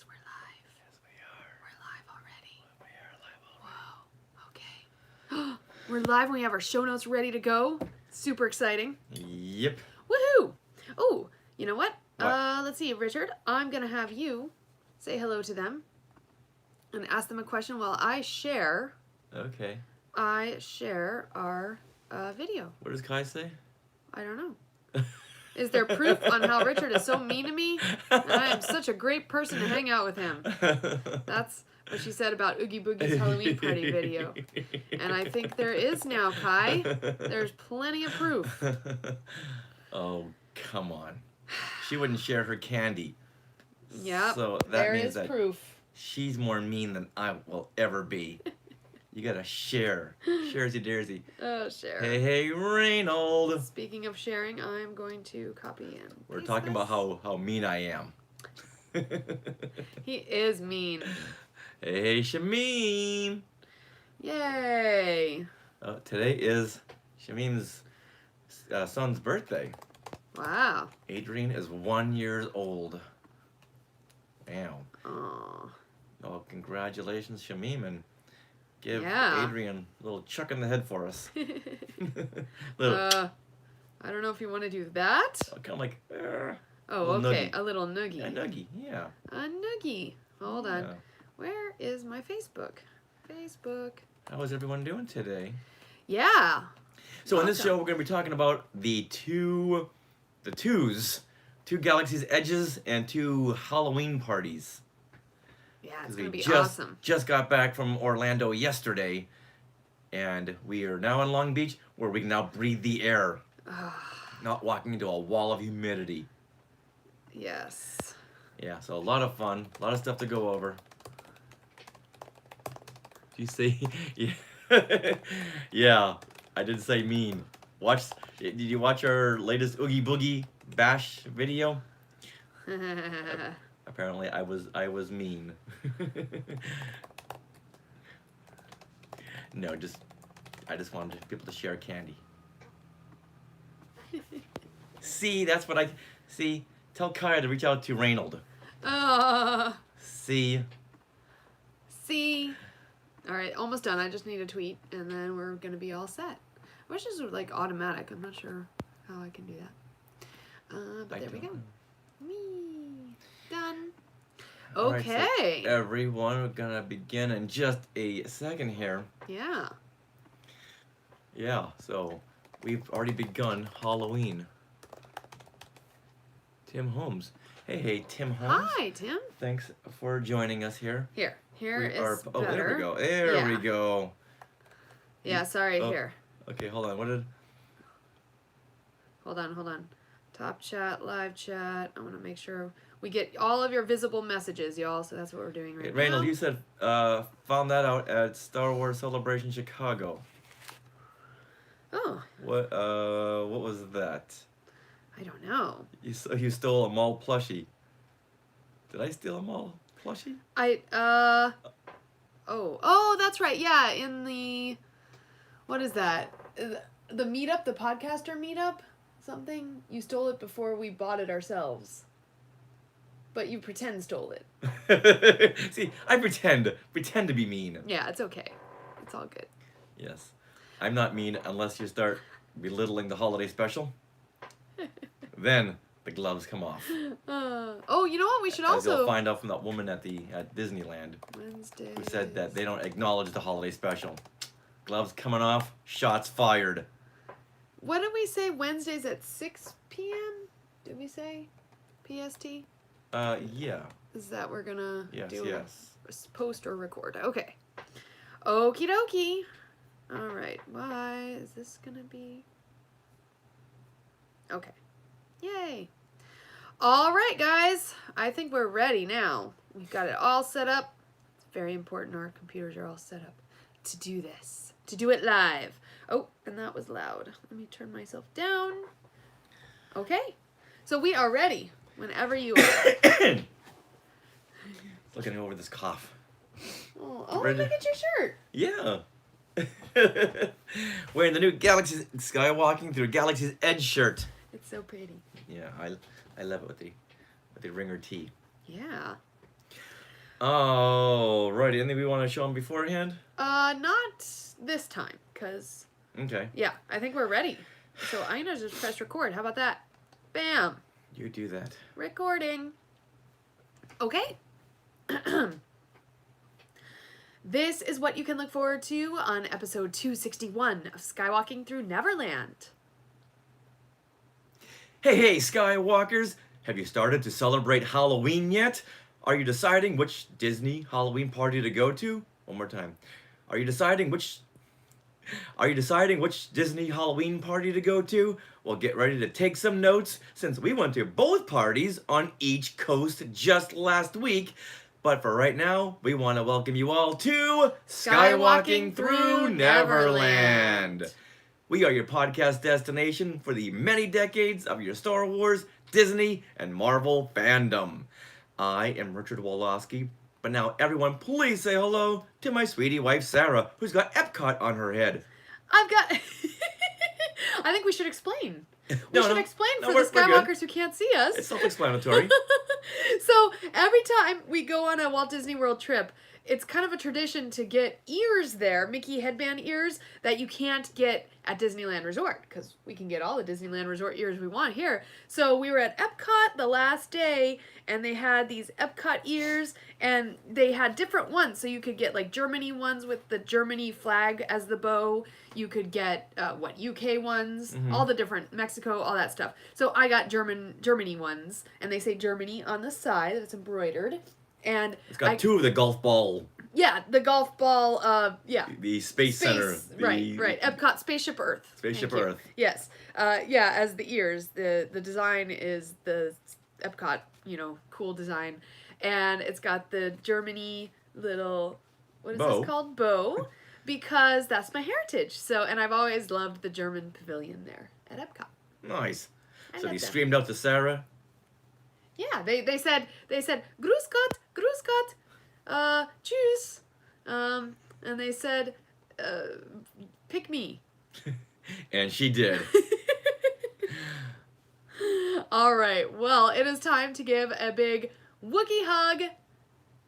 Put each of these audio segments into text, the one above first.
Yes, we're live. Yes, we are. We're live already. We are live already. Whoa. Okay. We're live and we have our show notes ready to go. Super exciting. Yep. Woohoo! Oh, you know what? What? Let's see, Richard. I'm gonna have you say hello to them and ask them a question while I share. Okay. I share our video. What does Kai say? I don't know. Is there proof on how Richard is so mean to me? And I am such a great person to hang out with him. That's what she said about Oogie Boogie's Halloween party video. And I think there is now, Kai. There's plenty of proof. Oh, come on. She wouldn't share her candy. Yep, So that there means is that proof. she's more mean than I will ever be. You gotta share. Sharesy daresy. Oh, share. Hey, Reynold. Speaking of sharing, I'm going to copy and We're paste talking this. about how mean I am. He is mean. Hey, Shamim. Yay. Today is Shamim's son's birthday. Wow. Adrian is 1 year old. Wow. Aw. Oh, congratulations, Shamim, and give Yeah. Adrian a little chuck in the head for us. Little, I don't know if you want to do that. kind of like Oh, little okay. nuggie. A little noogie. A nuggie, yeah. A noogie. Hold on. Yeah. Where is my Facebook? Facebook. How is everyone doing today? Yeah. So in this Awesome. show, we're going to be talking about the two Galaxy's Edges and 2 Halloween parties. Yeah, it's 'Cause going to we be awesome. just got back from Orlando yesterday, and we are now in Long Beach, where we can now breathe the air, not walking into a wall of humidity. Yes. Yeah, so a lot of fun, a lot of stuff to go over. Did you say, yeah, yeah, I did say mean. Did you watch our latest Oogie Boogie Bash video? Apparently, I was mean. No, I just wanted people to share candy. See, that's what see. Tell Kaya to reach out to Reynold. See. See. All right, almost done. I just need a tweet, and then we're going to be all set. I wish this was like automatic. I'm not sure how I can do that. But there we go. Me. Done. Okay. Alright, so everyone, we're gonna begin in just a second here. Yeah. Yeah, so we've already begun Halloween. Tim Holmes. Hey, Tim Holmes. Hi, Tim. Thanks for joining us here. Here is better. Oh, there we go. There we go. Yeah, sorry, Oh. here. Okay, hold on. What did... Hold on. Top chat, live chat. I want to make sure we get all of your visible messages, y'all. So that's what we're doing right now. Reynold, you said found that out at Star Wars Celebration Chicago. Oh, What was that? I don't know. You stole a mall plushie. Did I steal a mall plushie? Oh, that's right. Yeah, in the, what is that? The meetup, the podcaster meetup? Something? You stole it before we bought it ourselves. But you pretend stole it. See, I pretend to be mean. Yeah, it's okay. It's all good. Yes. I'm not mean unless you start belittling the holiday special. Then the gloves come off. Oh, you know what? We should As also... you'll find out from that woman at Disneyland Wednesday. who said that they don't acknowledge the holiday special. Gloves coming off, shots fired. What did we say? Wednesdays at 6 p.m.? Did we say? PST? Yeah. Is that we're gonna do Yes. a post or record? Okay. Okie dokie. Alright. Why is this gonna be... Okay. Yay. Alright, guys. I think we're ready now. We've got it all set up. It's very important our computers are all set up to do this. To do it live. Oh, and that was loud. Let me turn myself down. Okay. So we are ready whenever you are. Looking over this cough. Oh, Ready? look at your shirt. Yeah. Wearing the new Skye walking through Galaxy's Edge shirt. It's so pretty. Yeah, I love it with the ringer tee. Yeah. Oh, right. Anything we want to show them beforehand? Not this time, because, Okay. yeah, I think we're ready. So I'm going to just press record. How about that? Bam. You do that. Recording. Okay. This is what you can look forward to on episode 261 of Skywalking Through Neverland. Hey, Skywalkers! Have you started to celebrate Halloween yet? Are you deciding which Disney Halloween party to go to? One more time. Are you deciding which Disney Halloween party to go to? Well, get ready to take some notes since we went to both parties on each coast just last week. But for right now, we want to welcome you all to Skywalking Through Neverland. We are your podcast destination for the many decades of your Star Wars, Disney, and Marvel fandom. I am Richard Wolosky, but now everyone please say hello to my sweetie wife Sarah, who's got Epcot on her head. I've got... I think we should explain. We should explain for we're the Skywalkers who can't see us. It's self-explanatory. So every time we go on a Walt Disney World trip, it's kind of a tradition to get ears there, Mickey headband ears, that you can't get at Disneyland Resort, because we can get all the Disneyland Resort ears we want here. So we were at Epcot the last day, and they had these Epcot ears, and they had different ones. So you could get like Germany ones with the Germany flag as the bow. You could get, UK ones, all the different, Mexico, all that stuff. So I got Germany ones, and they say Germany on the side, that's embroidered. And it's got two of the golf ball. Yeah, the golf ball, The Space Center. Right. Epcot Spaceship Earth. Spaceship Earth. Yes. As the ears. The design is the Epcot, cool design. And it's got the Germany little, what is this called? Bow. Because that's my heritage. So, and I've always loved the German pavilion there at Epcot. Nice. So love you that. screamed out to Sarah? Yeah, they said, Grüß Gott, tschüss. And they said, pick me. And she did. All right, well, it is time to give a big Wookiee hug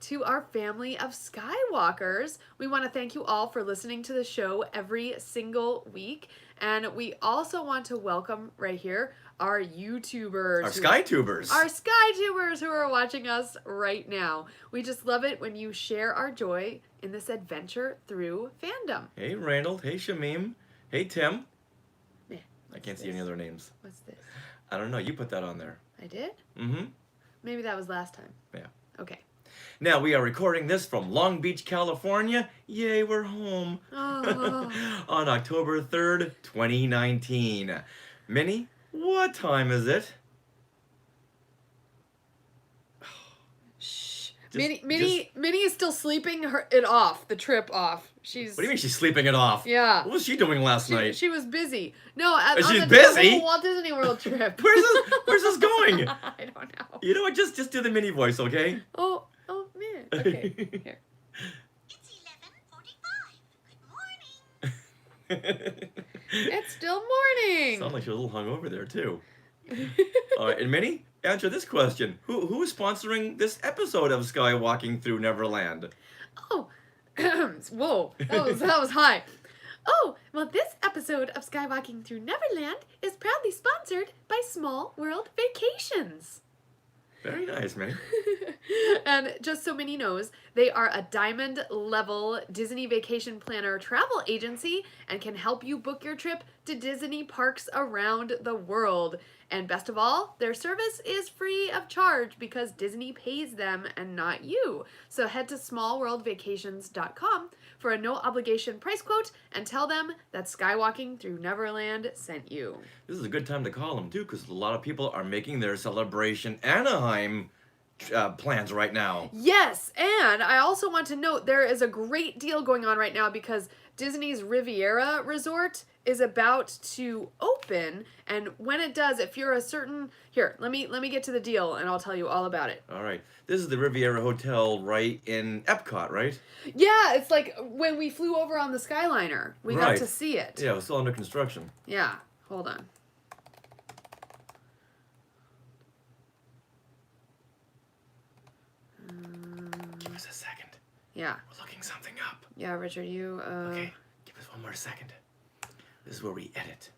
to our family of Skywalkers. We want to thank you all for listening to the show every single week. And we also want to welcome right here our YouTubers. Our SkyTubers. Our SkyTubers who are watching us right now. We just love it when you share our joy in this adventure through fandom. Hey, Randall. Hey, Shamim. Hey, Tim. Yeah, I can't see any other names. What's this? I don't know. You put that on there. I did? Mm-hmm. Maybe that was last time. Yeah. Okay. Now, we are recording this from Long Beach, California. Yay, we're home. Oh. On October 3rd, 2019. Minnie, what time is it? Shh. Minnie is still sleeping the trip off. What do you mean she's sleeping it off? Yeah. What was she doing last night? She was busy. No, she's busy? whole Walt Disney World trip. Where's this going? I don't know. You know what? Just do the Minnie voice, okay? Oh, man. Okay. Here. It's 11:45. Good morning. It's still morning. Sound like you're a little hungover there too. All right, and Minnie, answer this question: Who is sponsoring this episode of Skywalking Through Neverland? Oh, whoa, that was high. Oh, well, this episode of Skywalking Through Neverland is proudly sponsored by Small World Vacations. Very nice, Minnie. And just so Minnie knows, they are a diamond level Disney vacation planner travel agency and can help you book your trip to Disney parks around the world. And best of all, their service is free of charge because Disney pays them and not you. So head to smallworldvacations.com for a no obligation price quote and tell them that Skywalking Through Neverland sent you. This is a good time to call them too, because a lot of people are making their Celebration Anaheim plans right now. Yes, and I also want to note there is a great deal going on right now because Disney's Riviera Resort is about to open, and when it does, if you're a certain... Here, let me get to the deal, and I'll tell you all about it. All right. This is the Riviera Hotel right in Epcot, right? Yeah, it's like when we flew over on the Skyliner. We got Right. to see it. Yeah, it's still under construction. Yeah, hold on. Give us Yeah. We're looking something up. Yeah, Richard, you... Okay, give us one more second. This is where we edit.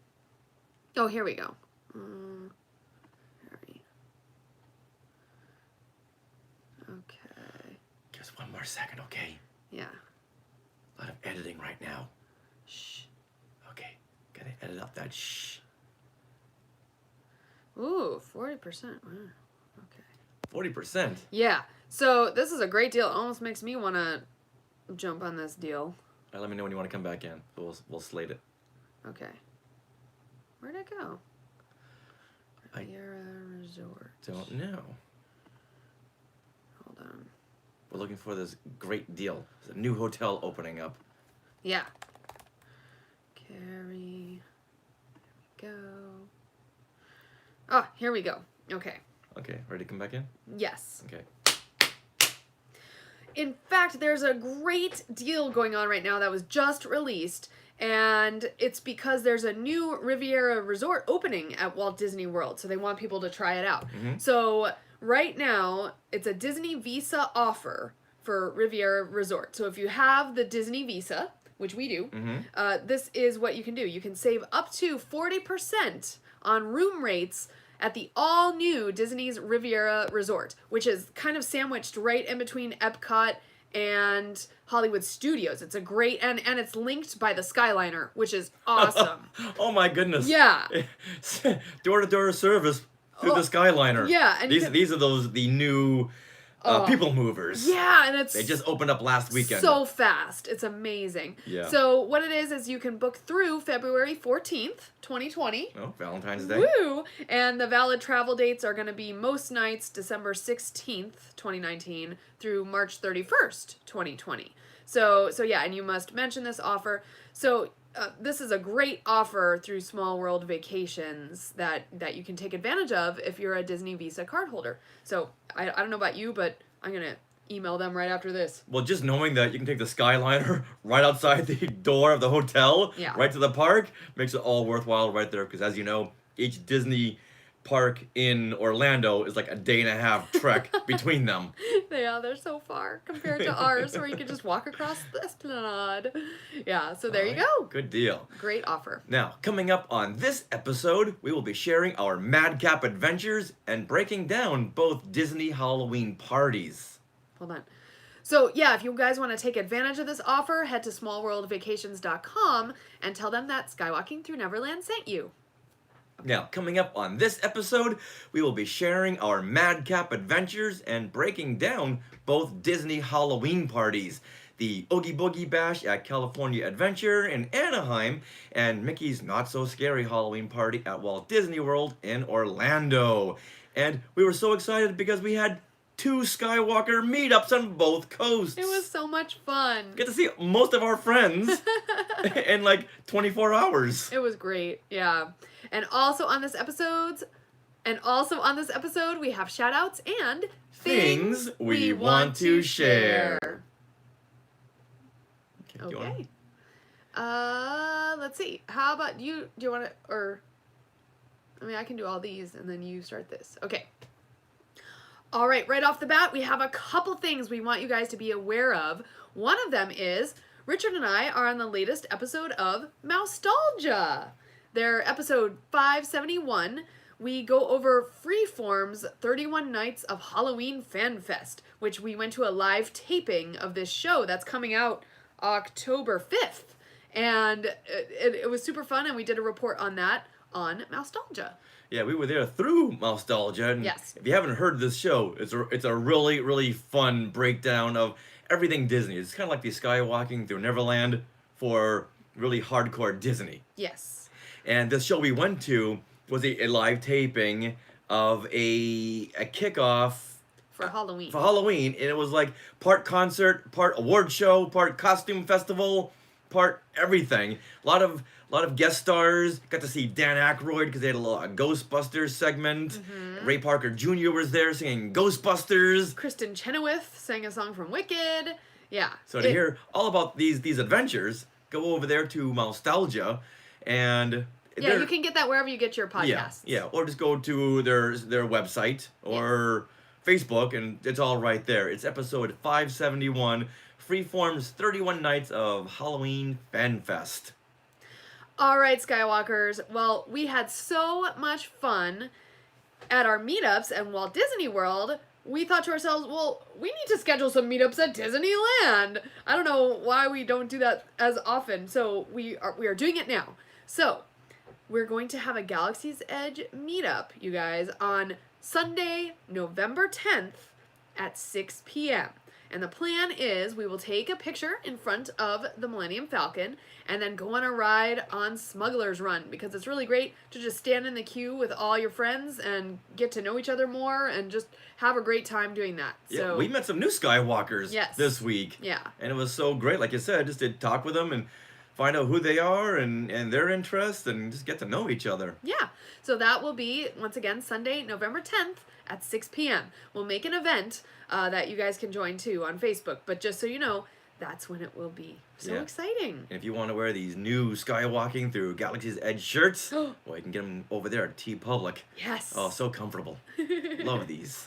Oh, here we go. Hurry. Okay. Give us one more second, okay? Yeah. A lot of editing right now. Shh. Okay, gotta edit up that shh. Ooh, 40%. Wow. Okay. 40%. Yeah. So this is a great deal. It almost makes me want to jump on this deal. All right, let me know when you want to come back in. We'll slate it. Okay. Where'd it go? I Riviera Resort. don't know. Hold on. We're looking for this great deal. There's a new hotel opening up. Yeah. Carrie. There we go. Ah, here we go. Okay. Okay, ready to come back in? Yes. Okay. In fact, there's a great deal going on right now that was just released, and it's because there's a new Riviera Resort opening at Walt Disney World, so they want people to try it out. Mhm. So right now, it's a Disney Visa offer for Riviera Resort. So if you have the Disney Visa, which we do, this is what you can do. You can save up to 40% on room rates at the all-new Disney's Riviera Resort, which is kind of sandwiched right in between Epcot and Hollywood Studios. It's a great, and it's linked by the Skyliner, which is awesome. Oh my goodness. Yeah. Door-to-door service through the Oh, Skyliner. yeah, and you these are the new people movers. Yeah, and it's... They just opened up last weekend. so fast. It's amazing. Yeah. So what it is you can book through February 14th, 2020. Oh, Valentine's Day. Woo! And the valid travel dates are going to be most nights December 16th, 2019 through March 31st, 2020. So yeah, and you must mention this offer. So this is a great offer through Small World Vacations that you can take advantage of if you're a Disney Visa card holder. So I don't know about you, but I'm going to email them right after this. Well, just knowing that you can take the Skyliner right outside the door of the hotel, Yeah. right to the park, makes it all worthwhile right there. Because as you know, each Disney park in Orlando is like a day and a half trek between them. Yeah, they're so far compared to ours where you can just walk across the Esplanade. Yeah, so there you go. Good deal. Great offer. Now, coming up on this episode, we will be sharing our madcap adventures and breaking down both Disney Halloween parties. Hold on. So yeah, if you guys want to take advantage of this offer, head to smallworldvacations.com and tell them that Skywalking Through Neverland sent you. Now, coming up on this episode, we will be sharing our madcap adventures and breaking down both Disney Halloween parties. The Oogie Boogie Bash at California Adventure in Anaheim, and Mickey's Not So Scary Halloween Party at Walt Disney World in Orlando. And we were so excited because we had 2 Skywalker meetups on both coasts. It was so much fun. Get to see most of our friends in like 24 hours. It was great. Yeah. And also on this episode, we have shout outs and Things we want to share. Okay. Do you Okay. wanna- Let's see. How about you? Do you want to, or, I mean, I can do all these and then you start this. Okay. All right, right off the bat, we have a couple things we want you guys to be aware of. One of them is Richard and I are on the latest episode of Mousetalgia. They're episode 571. We go over Freeform's 31 Nights of Halloween Fan Fest, which we went to a live taping of this show that's coming out October 5th. And it was super fun, and we did a report on that on Mousetalgia. Yeah, we were there through Nostalgia. And Yes. if you haven't heard this show, it's a really, really fun breakdown of everything Disney. It's kind of like the Skywalking Through Neverland for really hardcore Disney. Yes. And this show we went to was a live taping of a kickoff For Halloween. for Halloween, and it was like part concert, part award show, part costume festival, part everything. A lot of guest stars. Got to see Dan Aykroyd because they had a Ghostbusters segment. Mm-hmm. Ray Parker Jr. was there singing Ghostbusters. Kristen Chenoweth sang a song from Wicked. Yeah. So to hear all about these adventures, go over there to Nostalgia, and Yeah, you can get that wherever you get your podcasts. yeah, or just go to their website or Facebook, and it's all right there. It's episode 571, Freeform's 31 Nights of Halloween Fan Fest. All right, Skywalkers. Well, we had so much fun at our meetups at Walt Disney World. We thought to ourselves, well, we need to schedule some meetups at Disneyland. I don't know why we don't do that as often, so we are doing it now. So, we're going to have a Galaxy's Edge meetup, you guys, on Sunday, November 10th at 6 p.m. And the plan is we will take a picture in front of the Millennium Falcon and then go on a ride on Smuggler's Run, because it's really great to just stand in the queue with all your friends and get to know each other more and just have a great time doing that. Yeah, So we met some new Skywalkers this week. Yeah. And it was so great, like you said, just to talk with them and find out who they are and their interests and just get to know each other. Yeah. So that will be, once again, Sunday, November 10th at 6 p.m. We'll make an event that you guys can join too on Facebook. But just so you know, that's when it will be. So exciting. And if you want to wear these new Skywalking through Galaxy's Edge shirts, well, you can get them over there at TeePublic. Yes. Oh, so comfortable. Love these.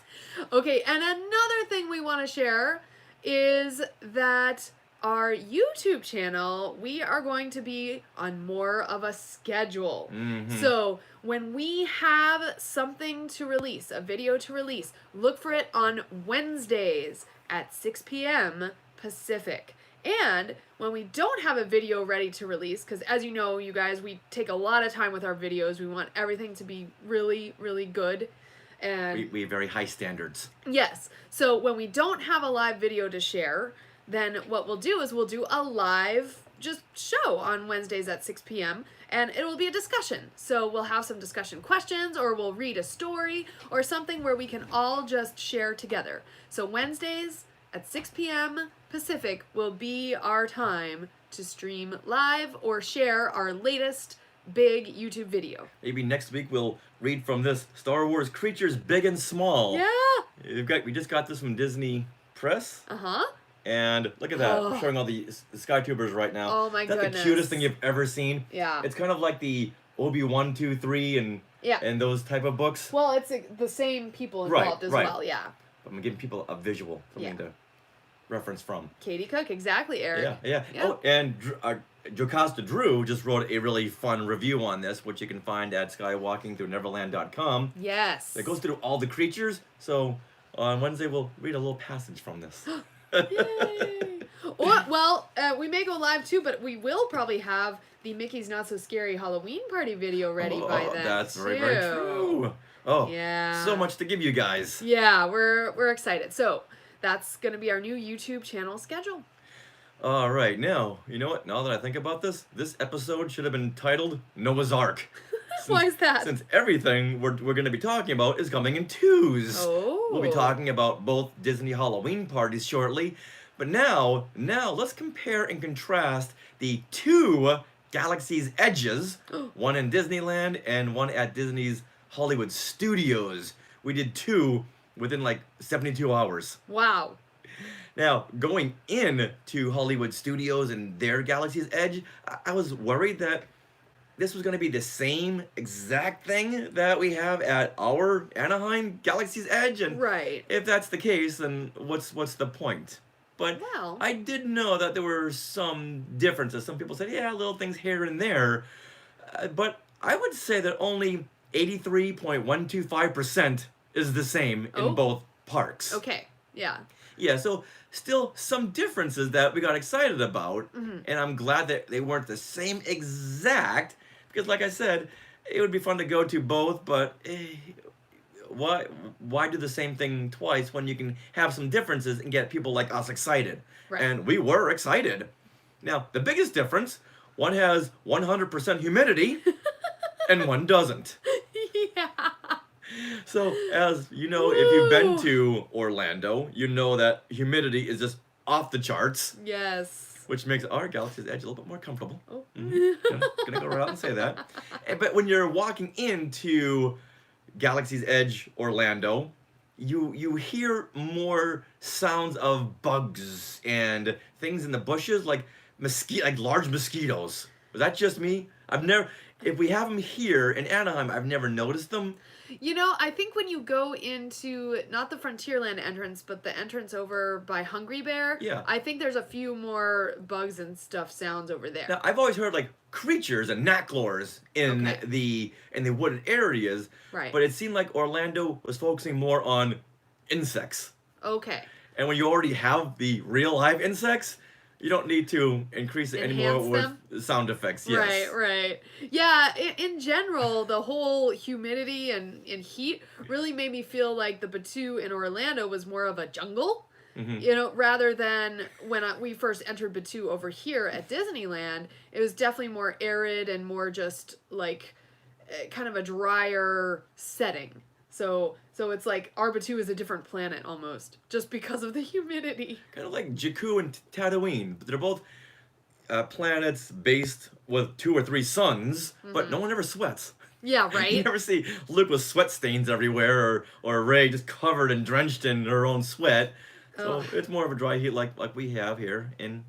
Okay, and another thing we want to share is that our YouTube channel, we are going to be on more of a schedule. Mm-hmm. So when we have something to release, a video to release, look for it on Wednesdays at 6 p.m. Pacific. And when we don't have a video ready to release, because as you know, you guys, we take a lot of time with our videos. We want everything to be really, really good. And we have very high standards. yes. So when we don't have a live video to share, then what we'll do is we'll do a live just show on Wednesdays at 6 p.m. and it will be a discussion. So we'll have some discussion questions, or we'll read a story or something where we can all just share together. So Wednesdays at 6 p.m. Pacific will be our time to stream live or share our latest big YouTube video. Maybe next week we'll read from this Star Wars Creatures Big and Small. Yeah. We just got this from Disney Press. Uh-huh. And look at that. Oh. I'm showing all the SkyTubers right now. Oh my That's goodness. the cutest thing you've ever seen. Yeah. It's kind of like the Obi-Wan 2, 3 and those type of books. Well, it's the same people involved as well, yeah. I'm giving people a visual, something to reference from. Katie Cook, exactly, Eric. Yeah. Oh, and Jocasta Drew just wrote a really fun review on this, which you can find at skywalkingthrough-neverland.com. Yes. It goes through all the creatures, so on Wednesday we'll read a little passage from this. Yay! Or, well, we may go live too, but we will probably have the Mickey's Not So Scary Halloween Party video ready by then. That's very, very true. Oh, yeah. So much to give you guys. Yeah, we're excited. So that's going to be our new YouTube channel schedule. All right, now, you know what? Now that I think about this episode should have been titled Noah's Ark. Why is that? Since everything we're going to be talking about is coming in twos. Oh. We'll be talking about both Disney Halloween parties shortly. But now let's compare and contrast the two Galaxy's Edges, one in Disneyland and one at Disney's Hollywood Studios. We did two within like 72 hours. Wow. Now, going in to Hollywood Studios and their Galaxy's Edge, I was worried that this was going to be the same exact thing that we have at our Anaheim Galaxy's Edge, and Right. if that's the case, then what's the point? But Well. I did know that there were some differences. Some people said, yeah, little things here and there, but I would say that only 83.125% is the same in both parks. Okay. Yeah. Yeah, so still some differences that we got excited about, and I'm glad that they weren't the same exact, because like I said, it would be fun to go to both, but why do the same thing twice when you can have some differences and get people like us excited? Right. And we were excited. Now, the biggest difference, one has 100% humidity, and one doesn't. Yeah. So, as you know, if you've been to Orlando, you know that humidity is just off the charts, Yes. which makes our Galaxy's Edge a little bit more comfortable. Oh. Gonna go right out and say that. But when you're walking into Galaxy's Edge Orlando, you hear more sounds of bugs and things in the bushes, like large mosquitoes. Was that just me? if we have them here in Anaheim, I've never noticed them. You know, I think when you go into not the Frontierland entrance, but the entrance over by Hungry Bear, Yeah. I think there's a few more bugs and stuff sounds over there. Now, I've always heard like creatures and knacklors in Okay. the wooded areas, Right. but it seemed like Orlando was focusing more on insects. Okay. And when you already have the real live insects, you don't need to increase it anymore Enhance with them? sound effects. Yes. Right. Yeah, in general, the whole humidity and heat really made me feel like the Batu in Orlando was more of a jungle. Mhm. You know, rather than when we first entered Batu over here at Disneyland, it was definitely more arid and more just like kind of a drier setting. So it's like our Batu is a different planet almost, just because of the humidity. Kind of like Jakku and Tatooine. They're both planets based with 2 or 3 suns, but no one ever sweats. Yeah, You right? never see Luke with sweat stains everywhere, or Ray just covered and drenched in her own sweat. So Ugh. it's more of a dry heat like we have here in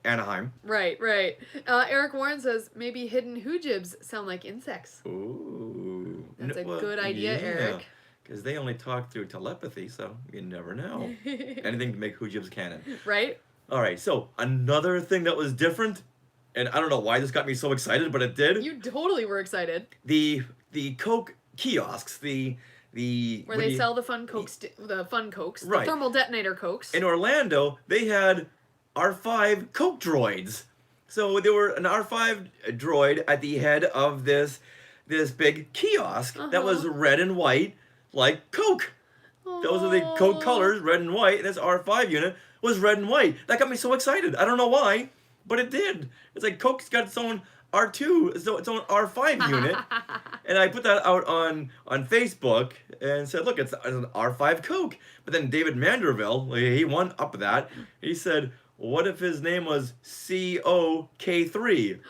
Anaheim. Right. Eric Warren says maybe hidden hoojibs sound like insects. Ooh. That's a good idea, Eric. Because they only talk through telepathy, so you never know. Anything to make Hoojibs canon. Right? All right, so another thing that was different, and I don't know why this got me so excited, but it did. You totally were excited. The Coke kiosks, Where they sell the fun cokes, the Right. thermal detonator cokes. in Orlando, they had R5 Coke droids. So there were an R5 droid at the head of this big kiosk that was red and white, like Coke. Those are the Coke colors, red and white, and this R5 unit was red and white. That got me so excited. I don't know why, but it did. It's like Coke's got its own R2, its own R5 unit. And I put that out on Facebook and said, look, it's an R5 Coke. But then David Manderville, he won up that. He said, what if his name was COK3?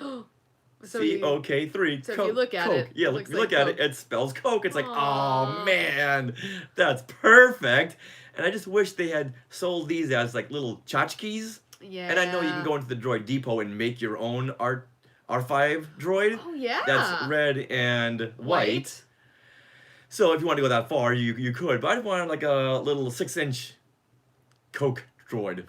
So you- COK3. so if you look at Coke. it, Yeah, it look, looks if you look like at it, Coke. it spells Coke. It's like, Aw. oh man, that's perfect. And I just wish they had sold these as like little tchotchkes. Yeah. And I know you can go into the Droid Depot and make your own R5 droid. Oh yeah. That's red and white. So if you want to go that far, you could. But I just wanted like a little 6-inch Coke droid.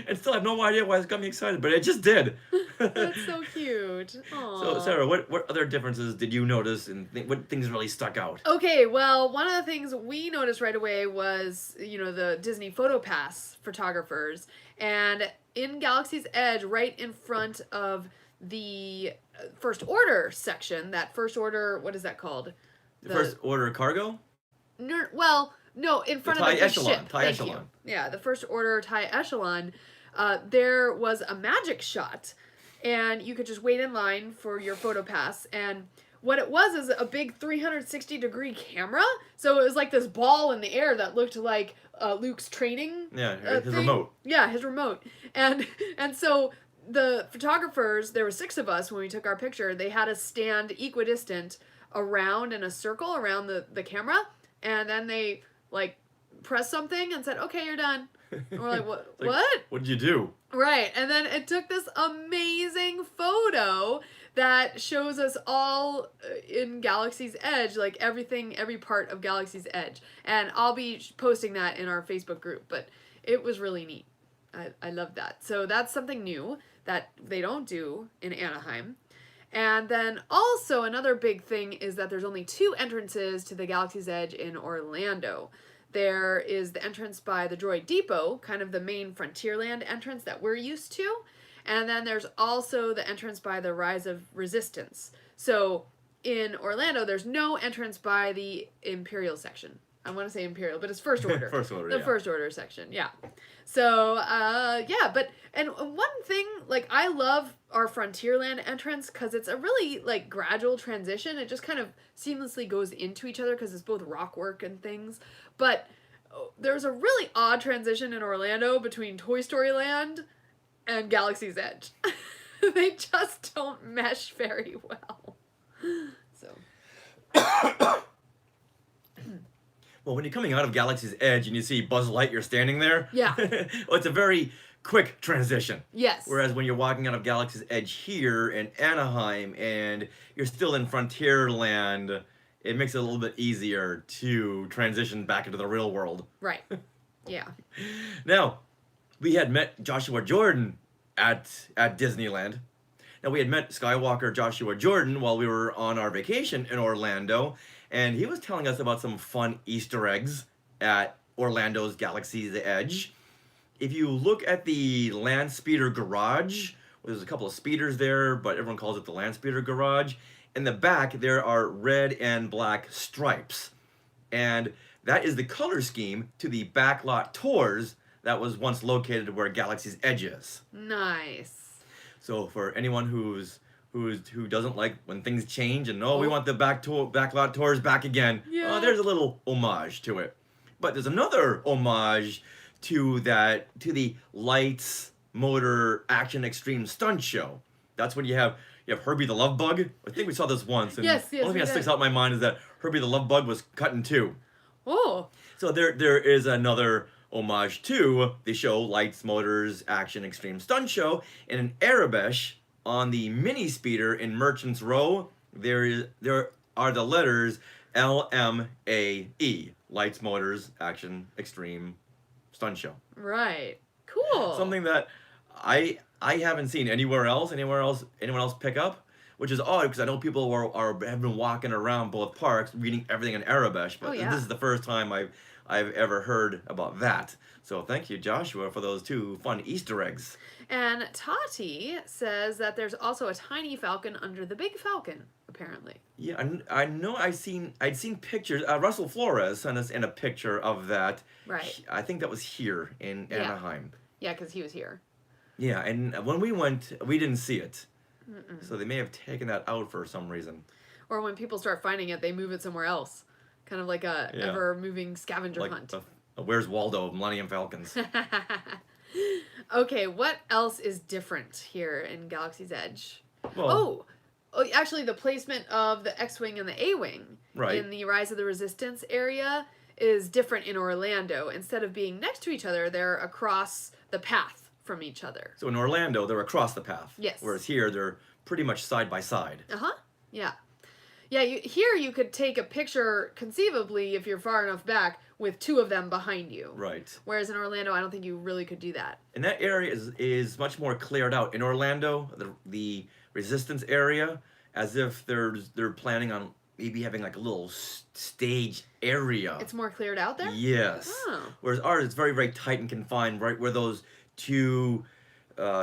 And still have no idea why it's got me excited, but it just did. That's so cute. Aww. So Sarah, what other differences did you notice, and what things really stuck out? Okay, well, one of the things we noticed right away was, the Disney PhotoPass photographers. And in Galaxy's Edge, right in front of the First Order section, that First Order, what is that called? The First Order cargo? No, in front The of TIE the echelon, ship. TIE Thank echelon. you. Yeah, the First Order TIE echelon. There was a magic shot, and you could just wait in line for your PhotoPass. And what it was is a big 360-degree camera. So it was like this ball in the air that looked like Luke's training. Yeah, his thing. remote. Yeah, his remote. And so the photographers, there were 6 of us when we took our picture. They had us stand equidistant around in a circle around the camera, and then they pressed something and said, "Okay, you're done." And we're like, "What? Like, what?" What did you do? Right. And then it took this amazing photo that shows us all in Galaxy's Edge, like every part of Galaxy's Edge. And I'll be posting that in our Facebook group, but it was really neat. I love that. So that's something new that they don't do in Anaheim. And then also another big thing is that there's only 2 entrances to the Galaxy's Edge in Orlando. There is the entrance by the Droid Depot, kind of the main Frontierland entrance that we're used to. And then there's also the entrance by the Rise of Resistance. So in Orlando, there's no entrance by the Imperial section. I want to say Imperial, but it's First Order. First Order, The yeah. First Order section, yeah. So, and one thing, I love our Frontierland entrance because it's a really, gradual transition. It just kind of seamlessly goes into each other because it's both rock work and things. But there's a really odd transition in Orlando between Toy Story Land and Galaxy's Edge. They just don't mesh very well. So... Well, when you're coming out of Galaxy's Edge and you see Buzz Lightyear standing there, Yeah. well, it's a very quick transition. Yes. Whereas when you're walking out of Galaxy's Edge here in Anaheim and you're still in Frontierland, it makes it a little bit easier to transition back into the real world. Right. Yeah. Now, we had met Joshua Jordan at Disneyland. Now, we had met Skywalker Joshua Jordan while we were on our vacation in Orlando, and he was telling us about some fun Easter eggs at Orlando's Galaxy's Edge. If you look at the Land Speeder Garage, there's a couple of speeders there, but everyone calls it the Land Speeder Garage. In the back, there are red and black stripes. And that is the color scheme to the backlot tours that was once located where Galaxy's Edge is. Nice. So for anyone who doesn't like when things change and we want the backlot tours back again, Yeah. there's a little homage to it. But there's another homage to the Lights Motor Action Extreme Stunt Show. That's when you have Herbie the Love Bug. I think we saw this once. And Yes, the only thing we that sticks did. out in my mind is that Herbie the Love Bug was cut in two. Oh. So there is another homage to the show Lights Motors Action Extreme Stunt Show. And in Arabesh, on the mini speeder in Merchants Row, there are the letters LMAE, Lights Motors Action Extreme Stunt Show. Right. Cool. Something that I haven't seen anyone else pick up, which is odd because I know people have been walking around both parks reading everything in Arabesh, but this is the first time I've ever heard about that. So thank you, Joshua, for those two fun Easter eggs. And Tati says that there's also a tiny falcon under the big falcon, apparently. Yeah, I know I'd seen pictures. Russell Flores sent us in a picture of that. Right. I think that was here in Anaheim. Yeah, because he was here. Yeah, and when we went, we didn't see it. So they may have taken that out for some reason. Or when people start finding it, they move it somewhere else. Kind of like a ever-moving scavenger Like hunt. Where's Waldo of Millennium Falcons? Okay, what else is different here in Galaxy's Edge? Well, Actually, the placement of the X-Wing and the A-Wing in the Rise of the Resistance area is different in Orlando. Instead of being next to each other, they're across the path from each other. So in Orlando, they're across the path. Yes. Whereas here, they're pretty much side by side. Uh-huh. Yeah. Yeah, here you could take a picture, conceivably, if you're far enough back, with two of them behind you. Right. Whereas in Orlando, I don't think you really could do that. And that area is much more cleared out. In Orlando, the Resistance area, as if they're planning on maybe having like a little stage area. It's more cleared out there? Yes. Oh. Whereas ours is very, very tight and confined, right where those two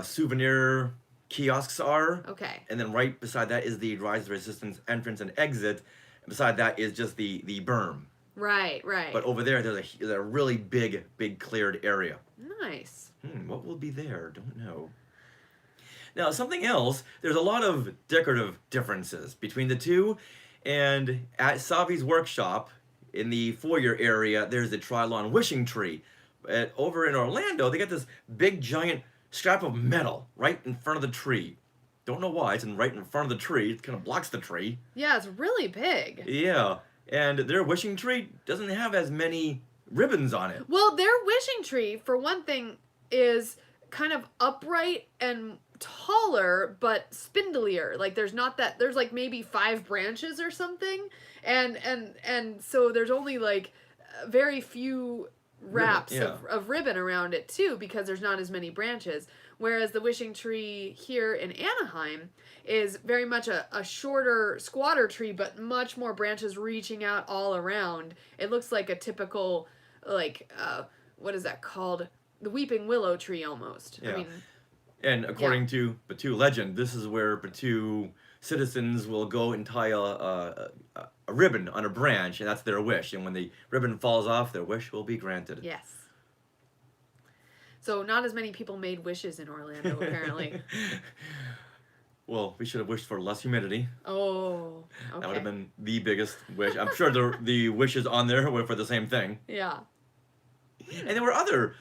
souvenir kiosks are. Okay. And then right beside that is the Rise of the Resistance entrance and exit. And beside that is just the berm. Right. But over there, there's a really big cleared area. Nice. What will be there? Don't know. Now, something else, there's a lot of decorative differences between the two. And at Savi's workshop, in the foyer area, there's the Trilon wishing tree. But over in Orlando, they got this big, giant scrap of metal right in front of the tree. Don't know why, it's right in front of the tree. It kind of blocks the tree. Yeah, it's really big. Yeah, and their wishing tree doesn't have as many ribbons on it. Well, their wishing tree, for one thing, is kind of upright and taller, but spindlier. Like there's like maybe 5 branches or something, and so there's only like very few wraps of ribbon around it too, because there's not as many branches. Whereas the wishing tree here in Anaheim is very much a shorter, squatter tree, but much more branches reaching out all around. It looks like a typical, like, what is that called? The weeping willow tree almost. Yeah. I mean, and according to Batuu legend, this is where Batuu citizens will go and tie a ribbon on a branch, and that's their wish. And when the ribbon falls off, their wish will be granted. yes. So not as many people made wishes in Orlando, apparently. Well, we should have wished for less humidity. Oh, okay. That would have been the biggest wish. I'm sure the wishes on there were for the same thing. Yeah. And there were other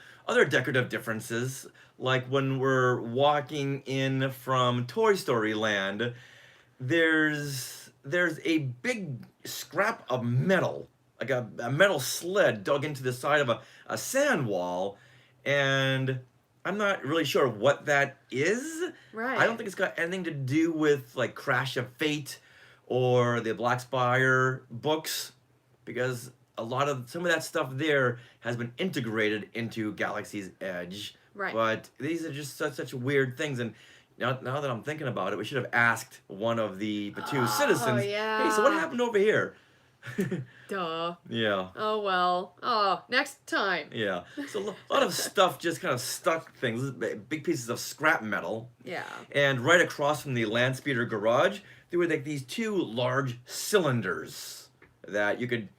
decorative differences, like when we're walking in from Toy Story Land, there's a big scrap of metal, like a metal sled dug into the side of a sand wall, and I'm not really sure what that is. Right. I don't think it's got anything to do with like Crash of Fate or the Black Spire books, because some of that stuff there has been integrated into Galaxy's Edge. Right. But these are just such weird things, and now that I'm thinking about it, we should have asked one of the Batu citizens. yeah. Hey, so what happened over here? Duh. Yeah. Oh well. Oh, next time. Yeah. So a lot of stuff just kind of stuck things, big pieces of scrap metal. Yeah. And right across from the land speeder garage, there were like these two large cylinders that you could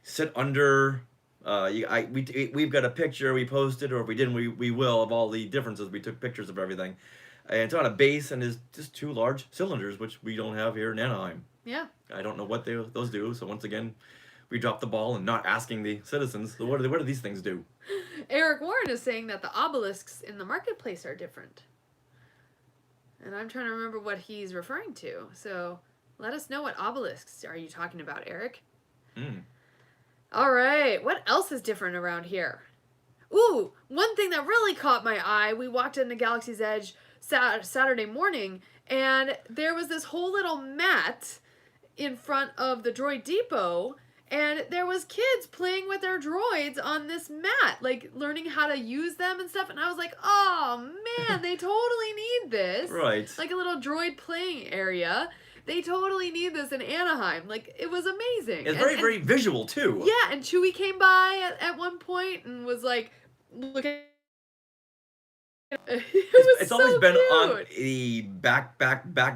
sit under. We've got a picture we posted, or if we didn't, we will, of all the differences. We took pictures of everything. And it's on a base, and there's just two large cylinders, which we don't have here in Anaheim. Yeah. I don't know what those do. So once again, we dropped the ball and not asking the citizens. So what do these things do? Eric Warren is saying that the obelisks in the marketplace are different. And I'm trying to remember what he's referring to. So let us know what obelisks are you talking about, Eric. All right. What else is different around here? Ooh, one thing that really caught my eye, we walked into Galaxy's Edge Saturday morning, and there was this whole little mat in front of the Droid Depot, and there was kids playing with their droids on this mat, like learning how to use them and stuff, and I was like, oh man, they totally need this. Right. Like a little droid playing area. They totally need this in Anaheim. Like, it was amazing. It's very visual, too. Yeah, and Chewie came by at one point and was like, looking. It's so always been cute. on the back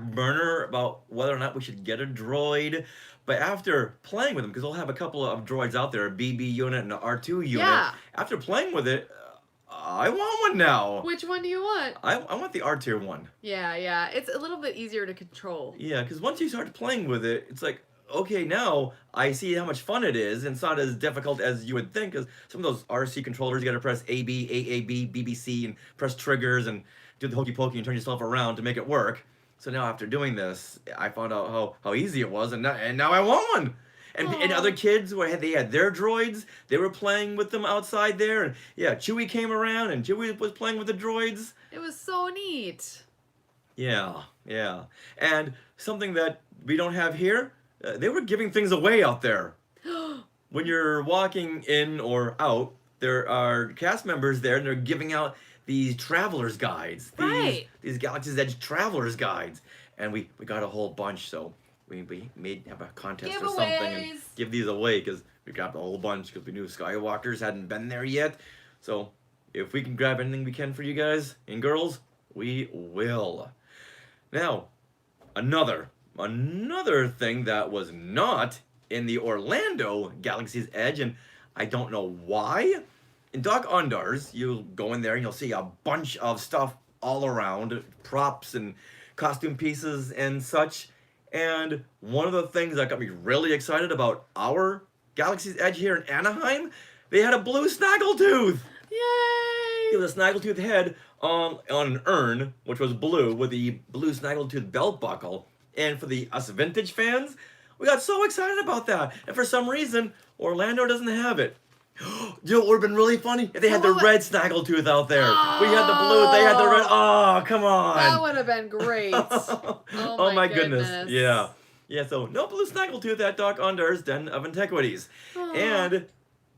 burner about whether or not we should get a droid. But after playing with them, because we'll have a couple of droids out there, a BB unit and an R2 unit. Yeah. After playing with it, I want one now. Which one do you want? I want the R-tier one. Yeah. It's a little bit easier to control. Yeah, because once you start playing with it, it's like, okay, now I see how much fun it is, and it's not as difficult as you would think, because some of those RC controllers, you gotta press AB, AAB, BBC, and press triggers, and do the hokey pokey and turn yourself around to make it work. So now after doing this, I found out how easy it was, and now I want one! And other kids, they had their droids, they were playing with them outside there, and yeah, Chewie came around, and Chewie was playing with the droids. It was so neat. Yeah. And something that we don't have here, they were giving things away out there. When you're walking in or out, there are cast members there, and they're giving out these traveler's guides. These Galaxy's Edge traveler's guides. And we got a whole bunch, so we may have a contest or something and give these away, because we got a whole bunch, because we knew Skywalkers hadn't been there yet. So if we can grab anything we can for you guys and girls, we will. Now, another thing that was not in the Orlando Galaxy's Edge, and I don't know why. In Doc Ondar's, you'll go in there and you'll see a bunch of stuff all around, props and costume pieces and such. And one of the things that got me really excited about our Galaxy's Edge here in Anaheim, they had a blue snaggletooth. Yay! It was a snaggletooth head on an urn, which was blue, with the blue snaggletooth belt buckle. And for us vintage fans, we got so excited about that. And for some reason, Orlando doesn't have it. You know what would have been really funny? If they had the red snaggletooth out there. We had the blue, they had the red. Oh, come on. That would have been great. Oh my goodness. Yeah, so no blue snaggletooth at Doc Ondar's Den of Antiquities. And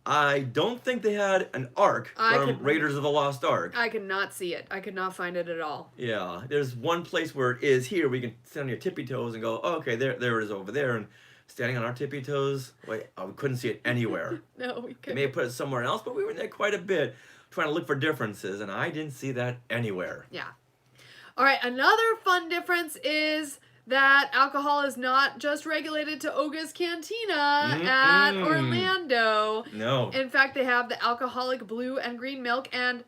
I don't think they had an Ark from Raiders of the Lost Ark. I could not see it. I could not find it at all. Yeah, there's one place where it is here. We can stand on your tippy toes and go, oh, okay, there it is over there. And standing on our tippy toes, we couldn't see it anywhere. No, we couldn't. They may have put it somewhere else, but we were in there quite a bit trying to look for differences, and I didn't see that anywhere. Yeah. All right, another fun difference is that alcohol is not just regulated to Oga's Cantina at Orlando. No. In fact, they have the alcoholic blue and green milk, and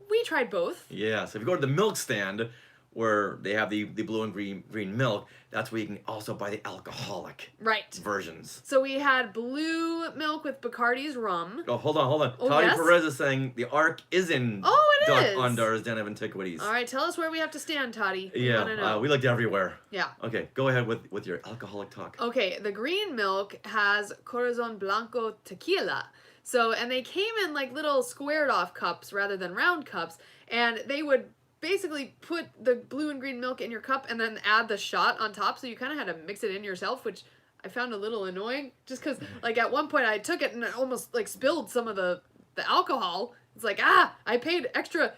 we tried both. Yeah, so if you go to the milk stand, where they have the blue and green milk, that's where you can also buy the alcoholic versions. So we had blue milk with Bacardi's rum. Oh, hold on. Oh, Toddy yes? Perez is saying the Ark is in Doc Ondar's Den of Antiquities. All right, tell us where we have to stand, Toddy. Yeah, we looked everywhere. Yeah. Okay, go ahead with your alcoholic talk. Okay, the green milk has Corazon Blanco tequila. So, and they came in like little squared off cups rather than round cups, and they would basically put the blue and green milk in your cup and then add the shot on top, so you kind of had to mix it in yourself, which I found a little annoying, just because like at one point I took it and I almost like spilled some of the alcohol. It's like, I paid extra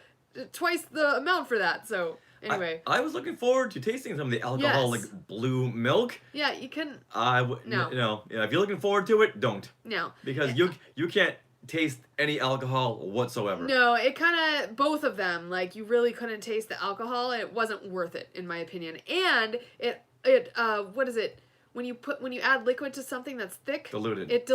twice the amount for that. So anyway, I was looking forward to tasting some of the alcoholic Yes. blue milk. yeah, you can No. No. Yeah, if you're looking forward to it, don't, no. because you can't taste any alcohol whatsoever. No, it kind of, both of them, like, you really couldn't taste the alcohol. It wasn't worth it, in my opinion. And what is it? When you add liquid to something that's thick, Diluted. it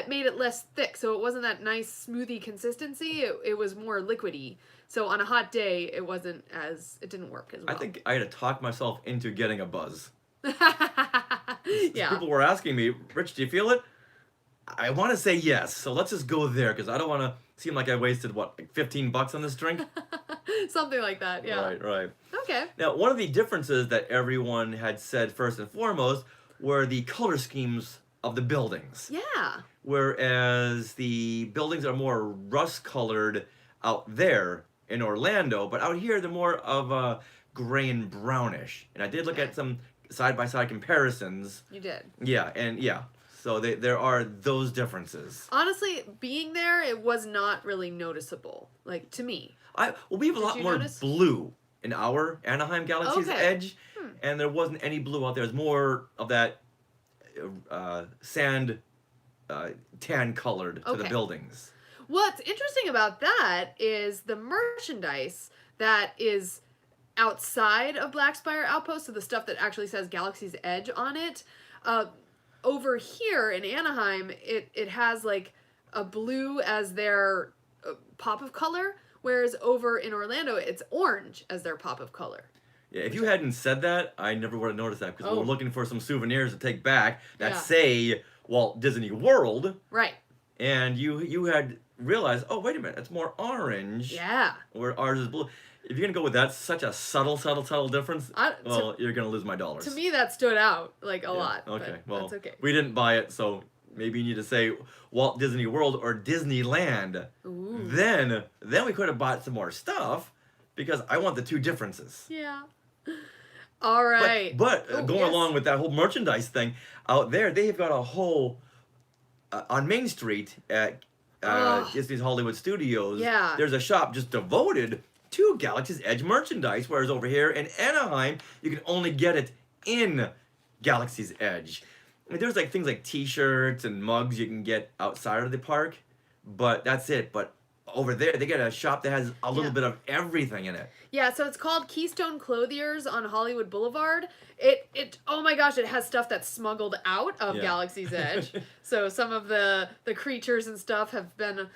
made it less thick, so it wasn't that nice smoothie consistency. It was more liquidy. So on a hot day, it didn't work as well. I think I had to talk myself into getting a buzz. Yeah. People were asking me, Rich, do you feel it? I want to say yes, so let's just go there, because I don't want to seem like I wasted, like $15 on this drink? Something like that, yeah. Right. Okay. Now, one of the differences that everyone had said first and foremost were the color schemes of the buildings. Yeah. Whereas the buildings are more rust-colored out there in Orlando, but out here they're more of a gray and brownish. And I did look at some side-by-side comparisons. You did. Yeah. So there are those differences. Honestly, being there, it was not really noticeable, like, to me. We have a Did lot you more notice? blue in our Anaheim Galaxy's Okay. Edge, and there wasn't any blue out there. It's more of that sand tan colored to the Okay. buildings. What's interesting about that is the merchandise that is outside of Black Spire Outpost, so the stuff that actually says Galaxy's Edge on it. Over here in Anaheim, it has like a blue as their pop of color, whereas over in Orlando, it's orange as their pop of color. Yeah, if you hadn't said that, I never would have noticed that, because we Oh. were looking for some souvenirs to take back that Yeah. say Walt Disney World, Right. and you had realized, oh, wait a minute, it's more orange, Yeah. where ours is blue. If you're going to go with that, such a subtle difference, well, you're going to lose my dollars. To me, that stood out like a Yeah, lot. Okay, but well, that's okay. we didn't buy it, so maybe you need to say Walt Disney World or Disneyland. Ooh. Then we could have bought some more stuff, because I want the two differences. Yeah. All right. But Oh, going yes. along with that whole merchandise thing, out there they've got a whole on Main Street at Disney's Hollywood Studios. Yeah. There's a shop just devoted to Galaxy's Edge merchandise, whereas over here in Anaheim you can only get it in Galaxy's Edge. I mean, there's like things like T-shirts and mugs you can get outside of the park, but that's it. But over there they get a shop that has a little Yeah. bit of everything in it. Yeah, so it's called Keystone Clothiers on Hollywood Boulevard. It oh my gosh, it has stuff that's smuggled out of Yeah. Galaxy's Edge. So some of the creatures and stuff have been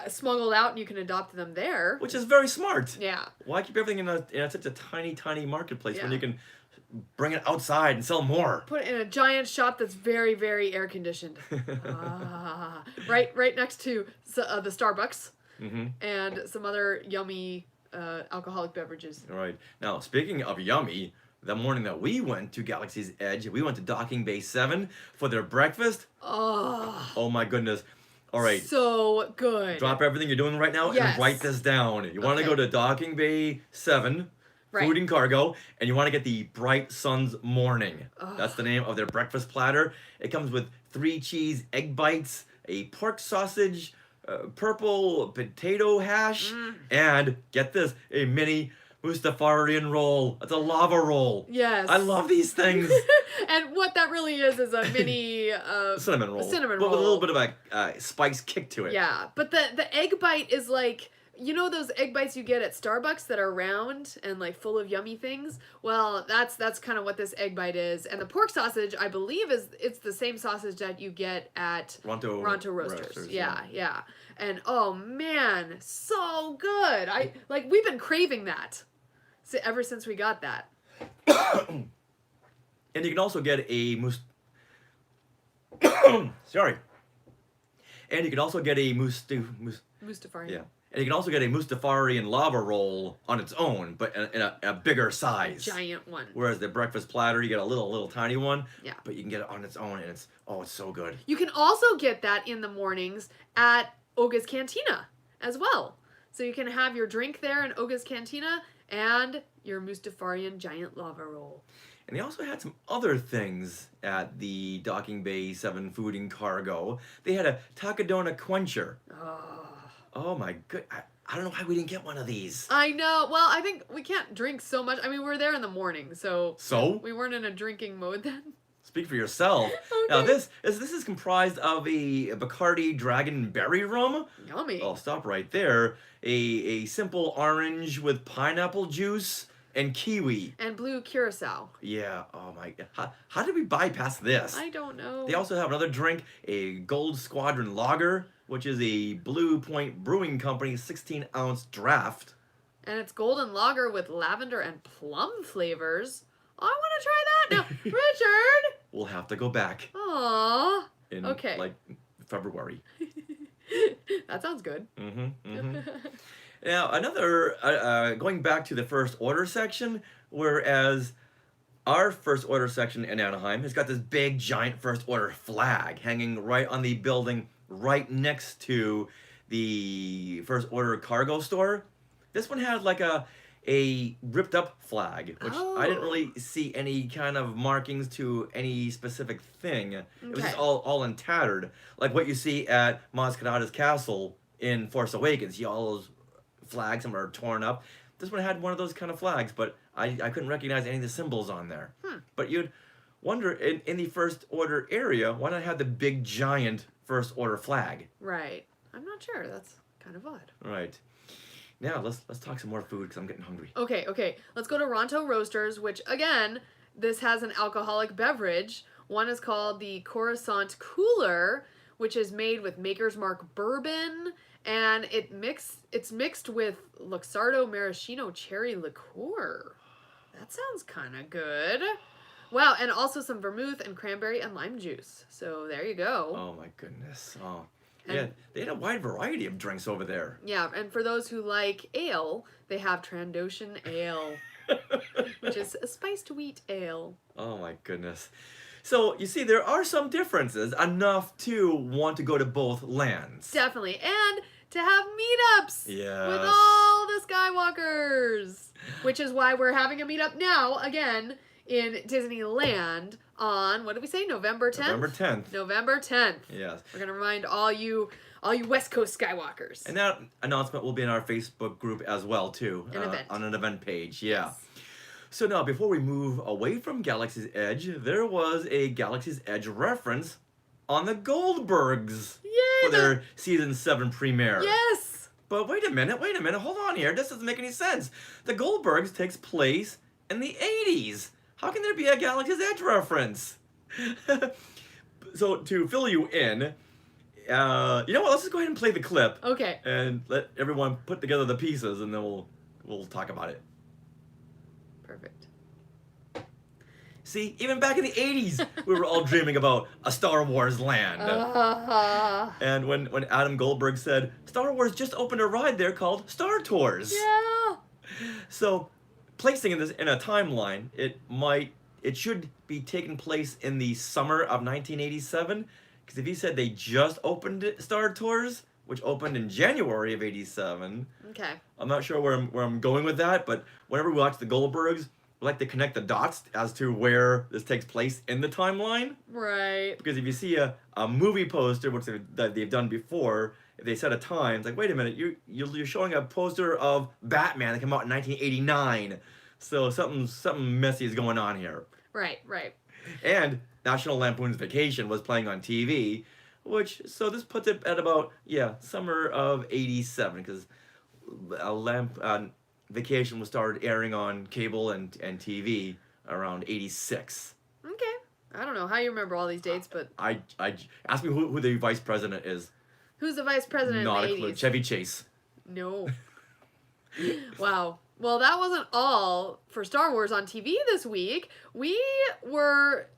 smuggled out, and you can adopt them there. Which is very smart. Yeah. Why keep everything in such a tiny marketplace when Yeah. you can bring it outside and sell more? Put it in a giant shop that's very, very air conditioned. Right next to the Starbucks and some other yummy alcoholic beverages. All right. Now, speaking of yummy, the morning that we went to Galaxy's Edge, we went to Docking Bay 7 for their breakfast. Oh, Oh my goodness. All right. so good. Drop everything you're doing right now Yes. and write this down. You want to Okay. go to Docking Bay 7, Right. Food and Cargo, and you want to get the Bright Suns Morning. Ugh. That's the name of their breakfast platter. It comes with 3 cheese egg bites, a pork sausage, purple potato hash, and get this, a mini Mustafarian roll. It's a lava roll. Yes. I love these things. And what that really is a mini Cinnamon roll. cinnamon But with a roll. little bit of a spice kick to it. Yeah, but the egg bite is like, you know those egg bites you get at Starbucks that are round and like full of yummy things? Well, that's kind of what this egg bite is. And the pork sausage, I believe, it's the same sausage that you get at Ronto Roasters. Yeah. And oh man, so good. We've been craving that ever since we got that. And you can also get a sorry. And you can also get a Mustafarian. yeah. And you can also get a Mustafarian lava roll on its own, but in a bigger size. Giant one. Whereas the breakfast platter, you get a little tiny one. Yeah. But you can get it on its own, and it's so good. You can also get that in the mornings at Oga's Cantina as well. So you can have your drink there in Oga's Cantina and your Mustafarian giant lava roll. And they also had some other things at the Docking Bay 7 Food and Cargo. They had a Takadona Quencher. Oh my good. I don't know why we didn't get one of these. I know. Well, I think we can't drink so much. I mean, we're there in the morning, so we weren't in a drinking mode then. Speak for yourself. Okay. Now this is comprised of a Bacardi Dragon Berry Rum. Yummy. I'll stop right there. A simple orange with pineapple juice and kiwi. And blue curacao. Yeah. Oh my God. How did we bypass this? I don't know. They also have another drink, a Gold Squadron Lager, which is a Blue Point Brewing Company 16-ounce draft. And it's golden lager with lavender and plum flavors. Oh, I want to try that now. Richard! We'll have to go back Aww. in Okay. like February. That sounds good. Now, another, going back to the First Order section, whereas our First Order section in Anaheim has got this big, giant First Order flag hanging right on the building right next to the First Order cargo store. This one had like a ripped up flag, which I didn't really see any kind of markings to any specific thing. It was just all in tattered, like what you see at Maz Kanata's castle in Force Awakens. You all those flags, some are torn up. This one had one of those kind of flags, but I couldn't recognize any of the symbols on there. But you'd wonder, in the First Order area, why not have the big, giant First Order flag? Right. I'm not sure. That's kind of odd. Right. Now, let's talk some more food, because I'm getting hungry. Okay. Let's go to Ronto Roasters, which, again, this has an alcoholic beverage. One is called the Coruscant Cooler, which is made with Maker's Mark bourbon, and it's mixed with Luxardo Maraschino cherry liqueur. That sounds kind of good. Wow, and also some vermouth and cranberry and lime juice. So there you go. Oh my goodness. Oh. Yeah, they had a wide variety of drinks over there. Yeah, and for those who like ale, they have Trandoshan Ale, which is a spiced wheat ale. Oh my goodness. So, you see, there are some differences, enough to want to go to both lands. Definitely, and to have meetups Yes. with all the Skywalkers, which is why we're having a meetup now, again, in Disneyland on, what did we say, November 10th? November 10th. November 10th. Yes. We're going to remind all you West Coast Skywalkers. And that announcement will be in our Facebook group as well, too. An event. On an event page, yeah. Yes. So now, before we move away from Galaxy's Edge, there was a Galaxy's Edge reference on the Goldbergs Yay! for their Season 7 premiere. Yes! But wait a minute, hold on here. This doesn't make any sense. The Goldbergs takes place in the 80s. How can there be a Galaxy's Edge reference? So, to fill you in, you know what, let's just go ahead and play the clip. Okay. And let everyone put together the pieces, and then we'll talk about it. Perfect. See, even back in the 80s, we were all dreaming about a Star Wars land. And when Adam Goldberg said, Star Wars just opened a ride there called Star Tours. Yeah. So, placing in a timeline, it should be taking place in the summer of 1987. Because if he said they just opened Star Tours, which opened in January of 87, Okay. I'm not sure where I'm going with that, but whenever we watch the Goldbergs, we like to connect the dots as to where this takes place in the timeline. Right. Because if you see a movie poster, which they've done before, if they set a time, it's like, wait a minute, you're showing a poster of Batman that came out in 1989. So something messy is going on here. Right. And National Lampoon's Vacation was playing on TV, so this puts it at about, summer of 87, because Vacation was started airing on cable and TV around 86. Okay. I don't know how you remember all these dates, but I ask me who the vice president is. who's the vice president Not in a the clue. 80s? Chevy Chase. No. Wow. Well, that wasn't all for Star Wars on TV this week. We were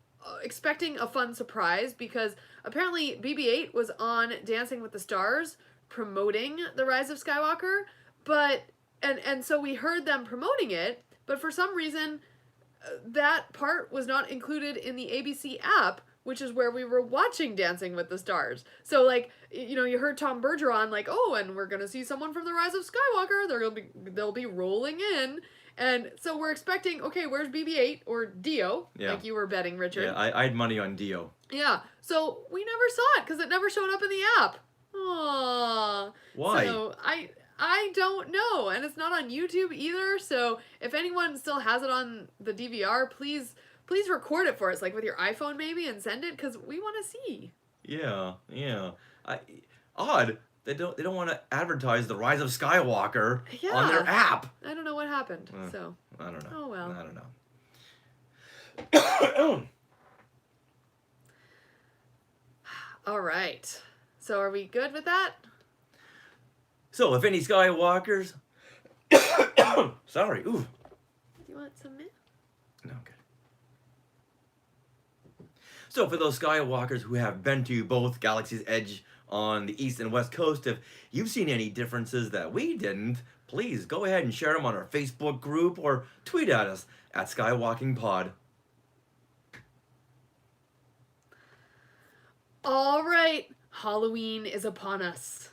expecting a fun surprise because apparently BB-8 was on Dancing with the Stars promoting The Rise of Skywalker, but and so we heard them promoting it, but for some reason that part was not included in the ABC app, which is where we were watching Dancing with the Stars. So, like, you know, you heard Tom Bergeron, like, oh, and we're going to see someone from The Rise of Skywalker. They'll be rolling in. And so we're expecting, okay, where's BB-8 or Dio? Yeah. Like you were betting, Richard. Yeah, I had money on Dio. Yeah. So we never saw it because it never showed up in the app. Aww. Why? So I don't know. And it's not on YouTube either. So if anyone still has it on the DVR, please record it for us, like with your iPhone maybe, and send it because we want to see. Yeah. Odd. They don't want to advertise The Rise of Skywalker on their app. I don't know what happened. So I don't know. Oh well. I don't know. All right. So are we good with that? So if any Skywalkers, sorry, ooh. You want some mint? No, okay. So for those Skywalkers who have been to both Galaxy's Edge on the East and West Coast, if you've seen any differences that we didn't, please go ahead and share them on our Facebook group or tweet at us at SkywalkingPod. All right, Halloween is upon us.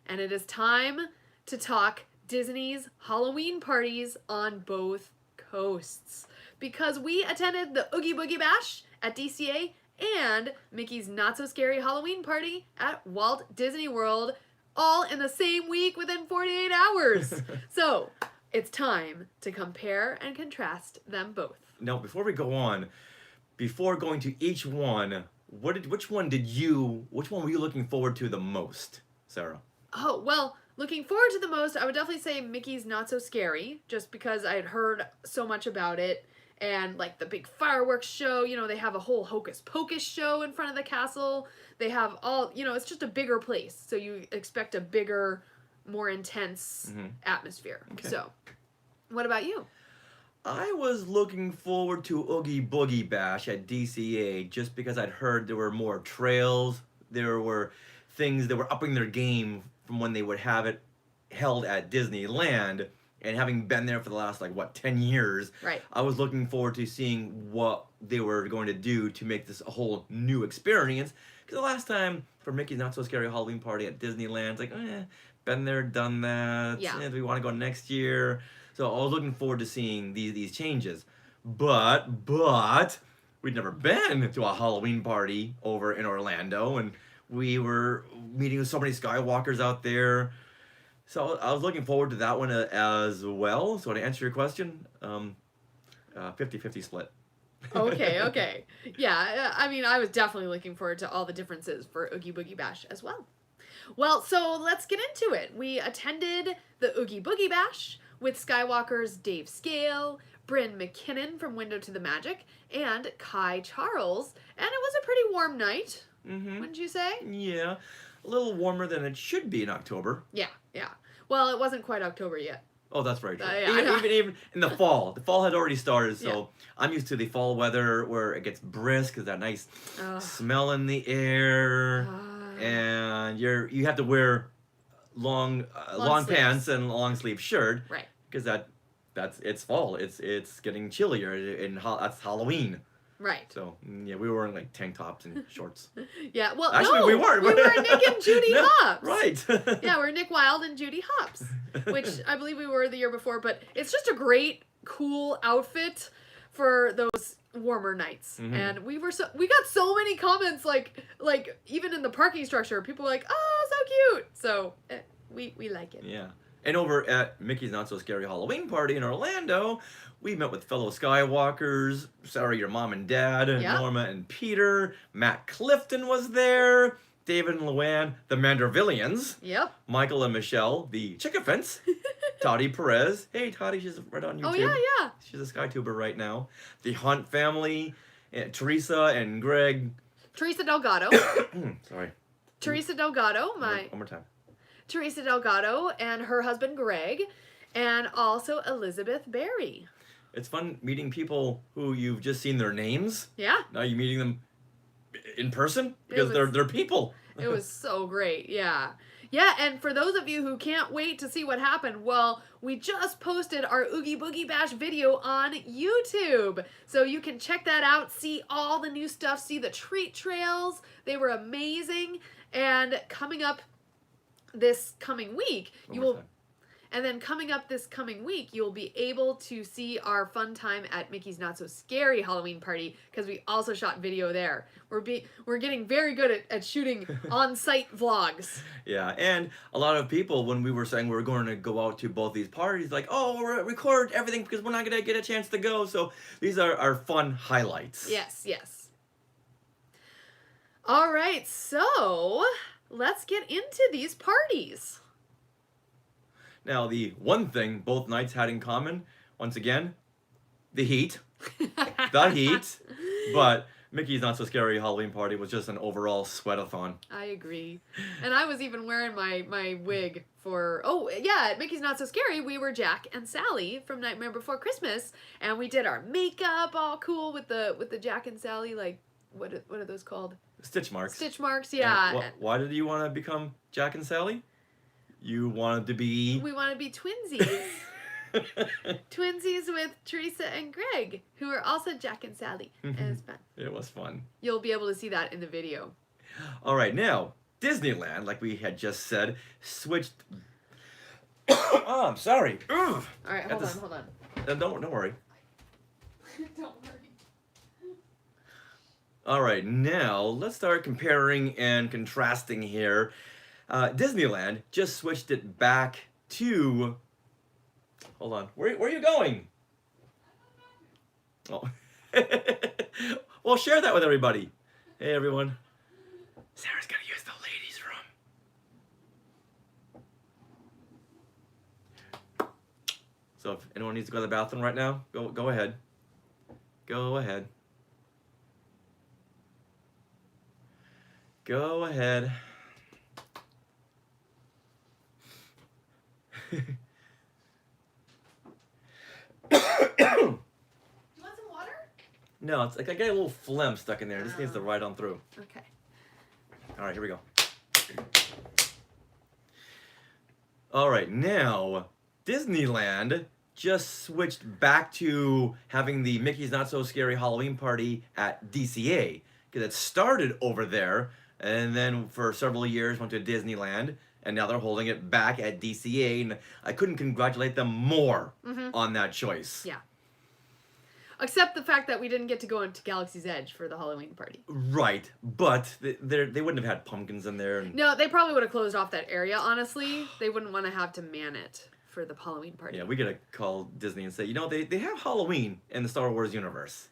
And it is time to talk Disney's Halloween parties on both coasts. Because we attended the Oogie Boogie Bash at DCA and Mickey's Not So Scary Halloween Party at Walt Disney World, all in the same week within 48 hours. So it's time to compare and contrast them both. Now, before we go on, before going to each one, which one were you looking forward to the most, Sarah? Oh, well, looking forward to the most, I would definitely say Mickey's Not So Scary, just because I had heard so much about it. And, like, the big fireworks show, you know, they have a whole Hocus Pocus show in front of the castle. They have all, you know, it's just a bigger place. So you expect a bigger, more intense atmosphere. Okay. So, what about you? I was looking forward to Oogie Boogie Bash at DCA just because I'd heard there were more trails. There were things that were upping their game from when they would have it held at Disneyland. And having been there for the last, 10 years, Right. I was looking forward to seeing what they were going to do to make this a whole new experience. Because the last time for Mickey's Not So Scary Halloween Party at Disneyland, it's been there, done that. Yeah. Do we want to go next year? So I was looking forward to seeing these changes. But we'd never been to a Halloween party over in Orlando, and we were meeting with so many Skywalkers out there. So I was looking forward to that one as well. So to answer your question, 50-50 split. Okay. Yeah, I mean, I was definitely looking forward to all the differences for Oogie Boogie Bash as well. Well, so let's get into it. We attended the Oogie Boogie Bash with Skywalker's Dave Scale, Bryn McKinnon from Window to the Magic, and Kai Charles. And it was a pretty warm night, wouldn't you say? Yeah, a little warmer than it should be in October. Yeah. Well, it wasn't quite October yet. Oh, that's very true. Yeah, even in the fall. The fall had already started, so Yeah. I'm used to the fall weather where it gets brisk, there's that nice smell in the air, and you have to wear long Long sleeves. pants and a long sleeve shirt, Right. because it's fall. It's getting chillier, and that's Halloween. Right. So yeah, we were wearing tank tops and shorts. Yeah, well, Actually, no, we weren't. We were Nick and Judy No, Hopps. Right. Yeah, we're Nick Wilde and Judy Hopps, which I believe we were the year before, but it's just a great, cool outfit for those warmer nights. And we got so many comments, like even in the parking structure, people were like, oh, so cute. So we like it. Yeah. And over at Mickey's Not So Scary Halloween Party in Orlando, we met with fellow Skywalkers, Sarah, your mom and dad, Yeah. Norma and Peter, Matt Clifton was there, David and Luann, the Mandervillians, Yep. Michael and Michelle, the Chickafants, Toddy Perez. Hey, Toddy, she's right on YouTube. Oh, yeah. She's a SkyTuber right now. The Hunt family, Teresa and Greg. Teresa Delgado. Sorry. Teresa Delgado, One more time. Teresa Delgado and her husband Greg, and also Elizabeth Berry. It's fun meeting people who you've just seen their names. Yeah. Now you're meeting them in person because they're people. It was so great, yeah. Yeah, and for those of you who can't wait to see what happened, well, we just posted our Oogie Boogie Bash video on YouTube. So you can check that out, see all the new stuff, see the treat trails. They were amazing. And coming up this coming week, you'll be able to see our fun time at Mickey's Not So Scary Halloween party because we also shot video there. We're getting very good at shooting on-site vlogs. Yeah, and a lot of people, when we were saying we were going to go out to both these parties, like, oh, we'll record everything because we're not going to get a chance to go. So these are our fun highlights. Yes, yes. All right, so let's get into these parties. Now, the one thing both nights had in common, once again, the heat. The heat. But Mickey's Not So Scary Halloween party was just an overall sweat-a-thon. I agree. And I was even wearing my wig for... Oh, yeah, at Mickey's Not So Scary, we were Jack and Sally from Nightmare Before Christmas. And we did our makeup all cool with the Jack and Sally, like, what are those called? Stitch marks. Stitch marks, yeah. Why did you want to become Jack and Sally? You wanted to be... We want to be twinsies. Twinsies with Teresa and Greg, who are also Jack and Sally. And it's fun. It was fun. You'll be able to see that in the video. All right, now, Disneyland, like we had just said, switched... Oh, I'm sorry. Ugh. All right, hold on. Don't worry. Don't worry. All right, now, let's start comparing and contrasting here. Disneyland just switched it back to... Hold on. Where are you going? Oh. Well, share that with everybody. Hey, everyone. Sarah's going to use the ladies' room. So if anyone needs to go to the bathroom right now, go ahead. Go ahead. Go ahead. You want some water? No, it's like I got a little phlegm stuck in there. It just needs to ride on through. Okay. All right, here we go. All right, now Disneyland just switched back to having the Mickey's Not So Scary Halloween party at DCA because it started over there and then for several years went to Disneyland. And now they're holding it back at DCA, and I couldn't congratulate them more on that choice. Yeah. Except the fact that we didn't get to go into Galaxy's Edge for the Halloween party. Right, but they wouldn't have had pumpkins in there. And... No, they probably would have closed off that area, honestly. They wouldn't want to have to man it for the Halloween party. Yeah, we gotta call Disney and say, you know, they have Halloween in the Star Wars universe.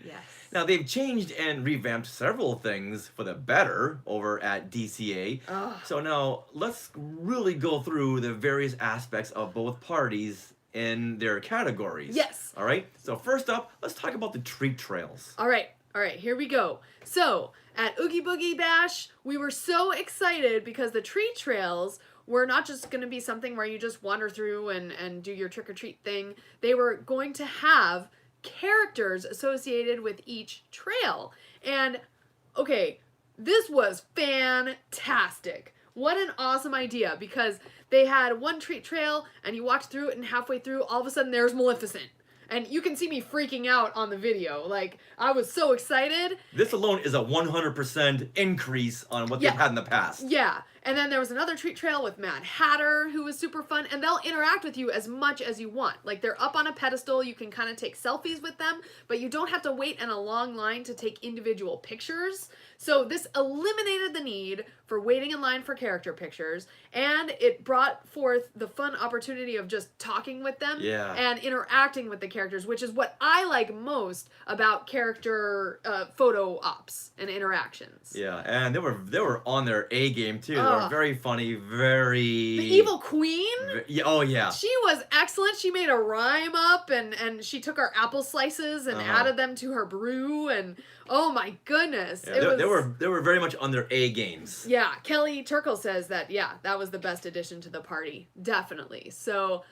Yes. Now, they've changed and revamped several things for the better over at DCA. Ugh. So now, let's really go through the various aspects of both parties in their categories. Yes. All right? So first up, let's talk about the treat trails. All right, here we go. So, at Oogie Boogie Bash, we were so excited because the treat trails were not just going to be something where you just wander through and do your trick-or-treat thing. They were going to have characters associated with each trail. And okay, this was fantastic. What an awesome idea, because they had one treat trail and you walked through it and halfway through all of a sudden there's Maleficent. And you can see me freaking out on the video. Like, I was so excited. This alone is a 100% increase on what they've had in the past. Yeah. And then there was another treat trail with Mad Hatter, who was super fun. And they'll interact with you as much as you want. Like, they're up on a pedestal. You can kind of take selfies with them. But you don't have to wait in a long line to take individual pictures. So this eliminated the need for waiting in line for character pictures. And it brought forth the fun opportunity of just talking with them. And interacting with the characters, which is what I like most about character photo ops and interactions. Yeah, and they were on their A game too. They were very funny, very... The Evil Queen? Oh yeah. She was excellent. She made a rhyme up and she took our apple slices and added them to her brew, and oh my goodness. Yeah, they were very much on their A games. Yeah, Kelly Turkle says that, yeah, that was the best addition to the party. Definitely. So,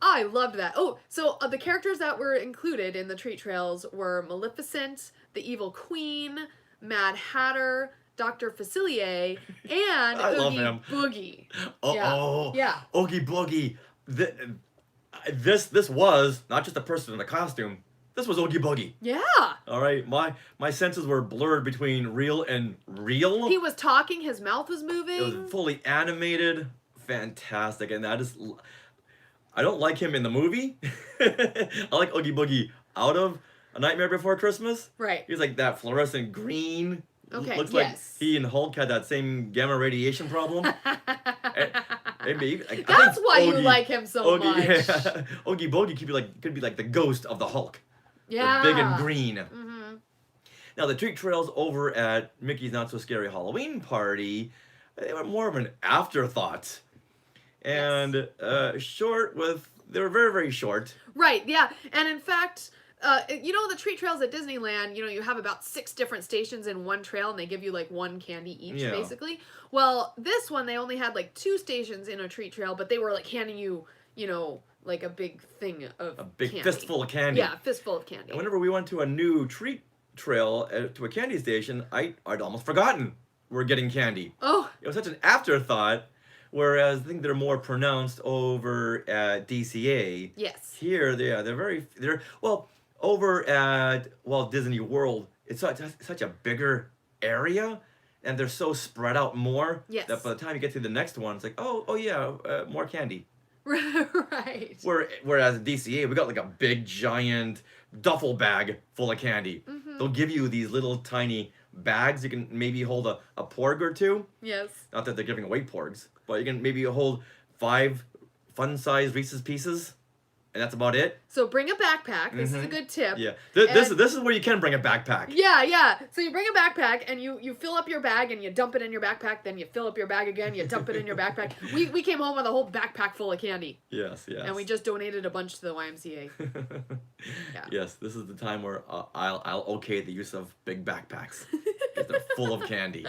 I loved that. Oh, so the characters that were included in the treat trails were Maleficent, the Evil Queen, Mad Hatter, Dr. Facilier, and I love Oogie him. Boogie. Oh, Yeah. Okie Boogie. This was not just a person in a costume. This was Okie Boogie. Yeah. All right, my senses were blurred between real and real. He was talking, his mouth was moving. It was fully animated, fantastic, and I don't like him in the movie. I like Oogie Boogie out of A Nightmare Before Christmas. Right. He's like that fluorescent green. Okay, Looks yes. like he and Hulk had that same gamma radiation problem. That's why you like him so much. Yeah. Oogie Boogie could be like the ghost of the Hulk. Yeah. They're big and green. Mm-hmm. Now the treat trails over at Mickey's Not So Scary Halloween Party, they were more of an afterthought. And they were very, very short. Right, yeah. And in fact, the treat trails at Disneyland, you have about 6 different stations in one trail and they give you like 1 candy each, Yeah. basically. Well, this one, they only had like 2 stations in a treat trail, but they were like handing you, like a big thing of A big candy. fistful of candy. Yeah, fistful of candy. And whenever we went to a new treat trail to a candy station, I'd almost forgotten we're getting candy. Oh, It was such an afterthought, whereas I think they're more pronounced over at DCA. yes. Here, over at Walt Disney World, it's such a bigger area, and they're so spread out more Yes. that by the time you get to the next one, it's like, oh yeah, more candy. Right. Whereas at DCA, we got like a big giant duffel bag full of candy. Mhm. They'll give you these little tiny bags. You can maybe hold a porg or 2. Yes. Not that they're giving away porgs, but you can maybe hold 5 fun-sized Reese's Pieces, and that's about it. So bring a backpack. This is a Mhm. good tip. Yeah, this And- is where you can bring a backpack. Yeah. So you bring a backpack and you fill up your bag and you dump it in your backpack. Then you fill up your bag again. You dump it in your backpack. We came home with a whole backpack full of candy. Yes. And we just donated a bunch to the YMCA. Yeah. Yes, this is the time where I'll okay the use of big backpacks. 'Cause they're full of candy.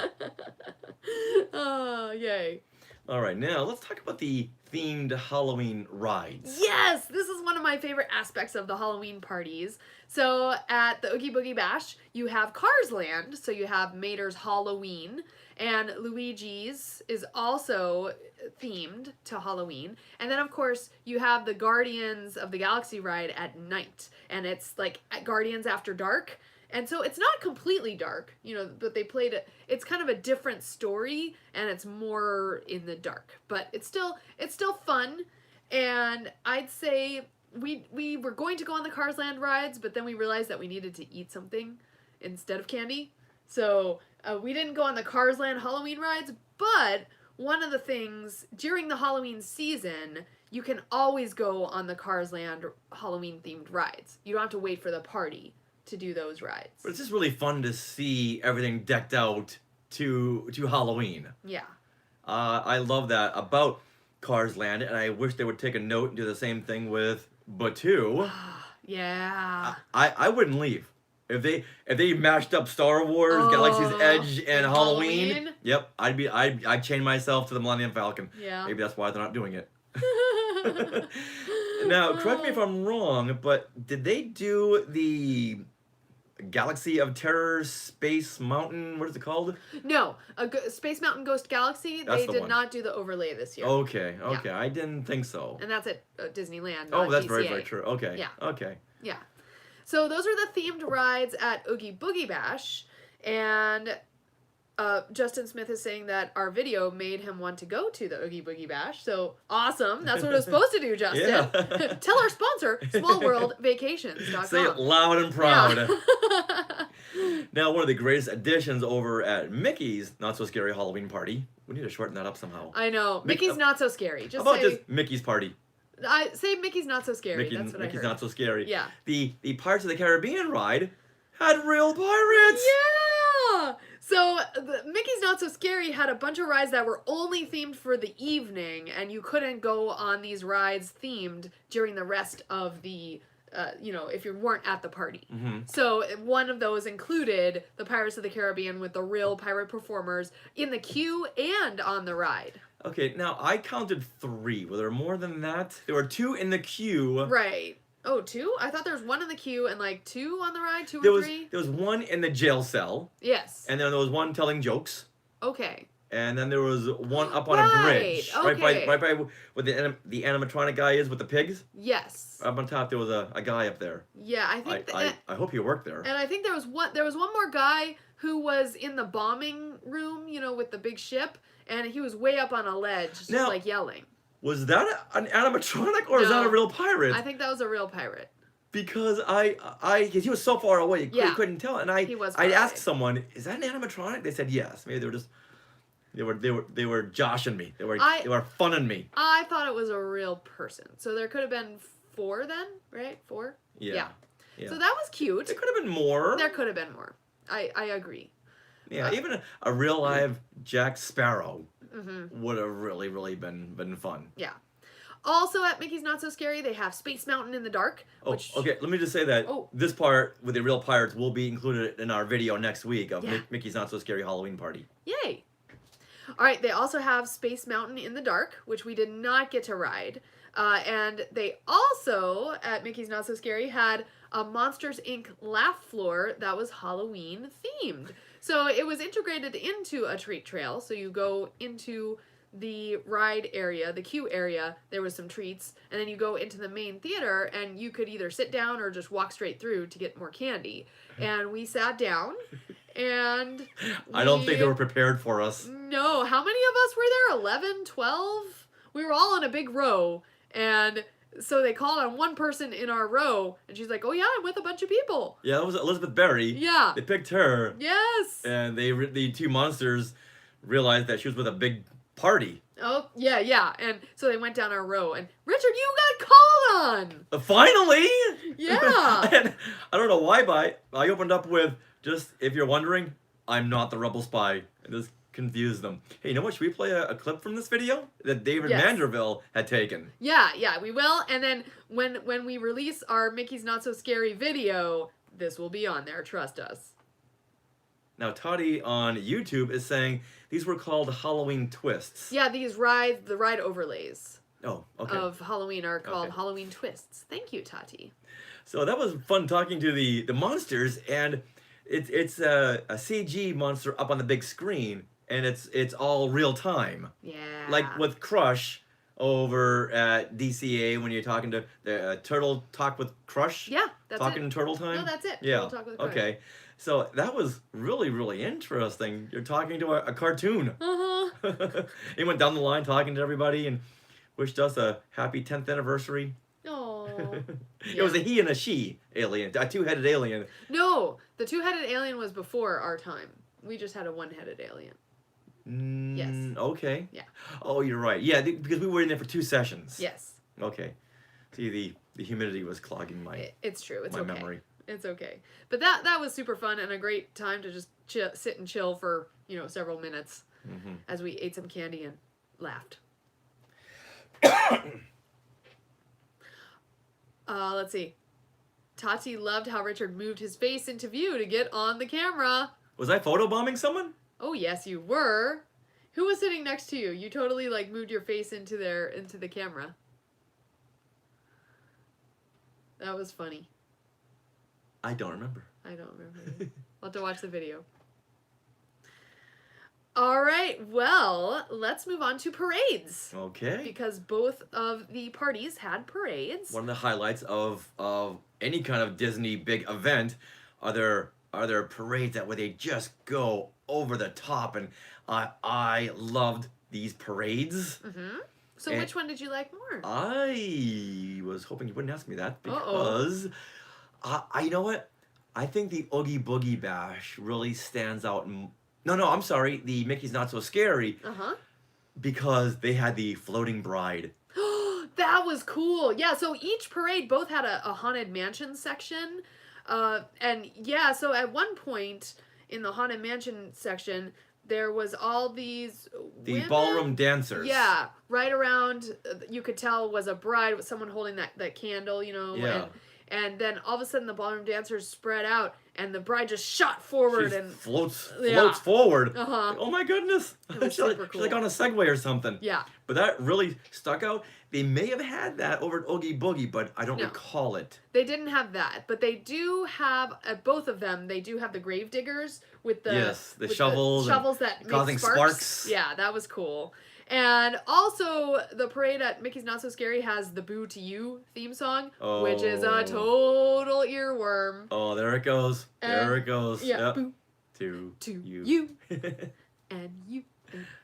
Oh, yay. All right, now let's talk about the themed Halloween rides. Yes, this is one of my favorite aspects of the Halloween parties. So at the Oogie Boogie Bash, you have Cars Land. So you have Mater's Halloween, and Luigi's is also themed to Halloween. And then, of course, you have the Guardians of the Galaxy ride at night, and it's like at Guardians After Dark. And so it's not completely dark, but they played it. It's kind of a different story, and it's more in the dark. But it's still fun, and I'd say we were going to go on the Cars Land rides, but then we realized that we needed to eat something instead of candy. So we didn't go on the Cars Land Halloween rides, but one of the things during the Halloween season, you can always go on the Cars Land Halloween themed rides. You don't have to wait for the party to do those rides. But it's just really fun to see everything decked out to Halloween. Yeah. I love that about Cars Land, and I wish they would take a note and do the same thing with Batu. Yeah. I wouldn't leave. If they mashed up Star Wars, Galaxy's Edge, and Halloween, yep, I'd chain myself to the Millennium Falcon. Yeah. Maybe that's why they're not doing it. Now, correct me if I'm wrong, but did they do the Galaxy of Terror Space Mountain? What is it called? No, Space Mountain Ghost Galaxy. That's They the did one. not do the overlay this year. Okay, I didn't think so. And that's at Disneyland. Oh, not that's DCA. very, very true. Okay. Yeah. Okay. Yeah. So those are the themed rides at Oogie Boogie Bash, and Justin Smith is saying that our video made him want to go to the Oogie Boogie Bash. So awesome! That's what it was supposed to do, Justin. Yeah. Tell our sponsor, SmallWorldVacations.com. Say it loud and proud. Yeah. Now, one of the greatest additions over at Mickey's Not So Scary Halloween Party. We need to shorten that up somehow. I know. Mickey's not so scary. Just How about say just Mickey's Party? say Mickey's not so scary. That's what Mickey's I heard. Not So Scary. Yeah. The Pirates of the Caribbean ride had real pirates. Yeah. So Mickey's Not So Scary had a bunch of rides that were only themed for the evening, and you couldn't go on these rides themed during the rest of the, if you weren't at the party. Mm-hmm. So one of those included the Pirates of the Caribbean with the real pirate performers in the queue and on the ride. Okay, now I counted 3. Were there more than that? There were 2 in the queue. Right. Oh, 2? I thought there was 1 in the queue and like 2 on the ride, 2 There or was 3. there was 1 in the jail cell, Yes. and then there was 1 telling jokes, Okay. and then there was 1 up on a Right, bridge, okay. right by where the animatronic guy is with the pigs. Yes. Up on top, there was a guy up there. Yeah, I think I hope you worked there. and I think there was one more guy who was in the bombing room, you know, with the big ship, and he was way up on a ledge, just Now- like yelling. Was that an animatronic or is that a No. real pirate? I think that was a real pirate. Because cause he was so far away, you Yeah. couldn't tell, and He was I far asked away. someone, "Is that an animatronic?" They said yes. Maybe they were just they were joshing me. They were funning me. I thought it was a real person. So there could have been 4 then, right? 4? Yeah. So that was cute. There could have been more. There could have been more. I agree. Yeah, even a real live Jack Sparrow Mm-hmm. would have really been fun. Yeah. Also at Mickey's Not So Scary, they have Space Mountain in the Dark. Oh, Which, okay. Let me just say that Oh. this part with the real pirates will be included in our video next week of Yeah. Mickey's Not So Scary Halloween Party. Yay! All right, they also have Space Mountain in the Dark, which we did not get to ride. And they also, at Mickey's Not So Scary, had a Monsters, Inc. laugh floor that was Halloween themed. So it was integrated into a treat trail. So you go into the ride area, the queue area, there was some treats, and then you go into the main theater and you could either sit down or just walk straight through to get more candy. And we sat down and I don't think they we- were prepared for us. No, how many of us were there? 11, 12? We were all in a big row, and so they called on one person in our row, and she's like, "Oh yeah, I'm with a bunch of people." Yeah, that was Elizabeth Berry. Yeah. They picked her, Yes. and the 2 monsters realized that she was with a big party. Oh yeah, and so they went down our row, and Richard, you got called on. Finally! Yeah. And I don't know why, but I opened up with, just if you're wondering, I'm not the rebel spy. And this confused them. Hey, you know what? Should we play a clip from this video that David Yes. Manderville had taken? Yeah, we will. And then when we release our Mickey's Not So Scary video, this will be on there. Trust us. Now, Toddy on YouTube is saying these were called Halloween twists. Yeah, these rides, the ride overlays Oh, okay. of Halloween are called Okay. Halloween twists. Thank you, Tati. So that was fun talking to the monsters, and it's a CG monster up on the big screen, and it's all real time. Yeah. Like with Crush over at DCA when you're talking to the Turtle Talk with Crush. Yeah, that's Talking it. Turtle Time. No, that's it. Yeah. Turtle Talk with Crush. Okay. So that was really interesting. You're talking to a cartoon. Uh-huh. He went down the line talking to everybody and wished us a happy 10th anniversary. Oh. It was a he and a she alien, a 2-headed alien. No, the 2-headed alien was before our time. We just had a 1-headed alien. Yes. Okay. Yeah. Oh, you're right. Yeah, because we were in there for 2 sessions. Yes. Okay. See, the humidity was clogging my It's true. It's my okay. memory. It's okay. But that was super fun and a great time to just sit and chill for, several minutes Mm-hmm. as we ate some candy and laughed. Let's see. Tati loved how Richard moved his face into view to get on the camera. Was I photobombing someone? Oh, yes, you were. Who was sitting next to you? You totally moved your face into the camera. That was funny. I don't remember. I don't remember. I'll have to watch the video. All right, well, let's move on to parades. Okay. Because both of the parties had parades. One of the highlights of any kind of Disney big event are there parades where they just go over the top, and I loved these parades. Mm-hmm. So And- which one did you like more? I was hoping you wouldn't ask me that Uh-oh. because you know what? I think the Oogie Boogie Bash really stands out. No, I'm sorry. The Mickey's Not So Scary Uh-huh. because they had the floating bride. That was cool. Yeah, so each parade both had a Haunted Mansion section. And yeah, so at one point in the Haunted Mansion section, there was all these The women. ballroom dancers. Yeah, right around, you could tell was a bride with someone holding that candle, Yeah. And then all of a sudden the ballroom dancers spread out and the bride just shot forward She and floats Yeah. forward. Uh-huh. Oh my goodness. It was She's like, super she's like cool. on a Segway or something. Yeah. But that really stuck out. They may have had that over at Oogie Boogie, but I don't No. recall it. They didn't have that, but they do have at both of them. They do have the grave diggers with the Yes, the with shovels and shovels that causing make sparks. sparks. Yeah, that was cool. And also, the parade at Mickey's Not So Scary has the "Boo to You" theme song, which is a Oh. total earworm. Oh, there it goes. There it goes. Yeah, Yep. boo To to you. you and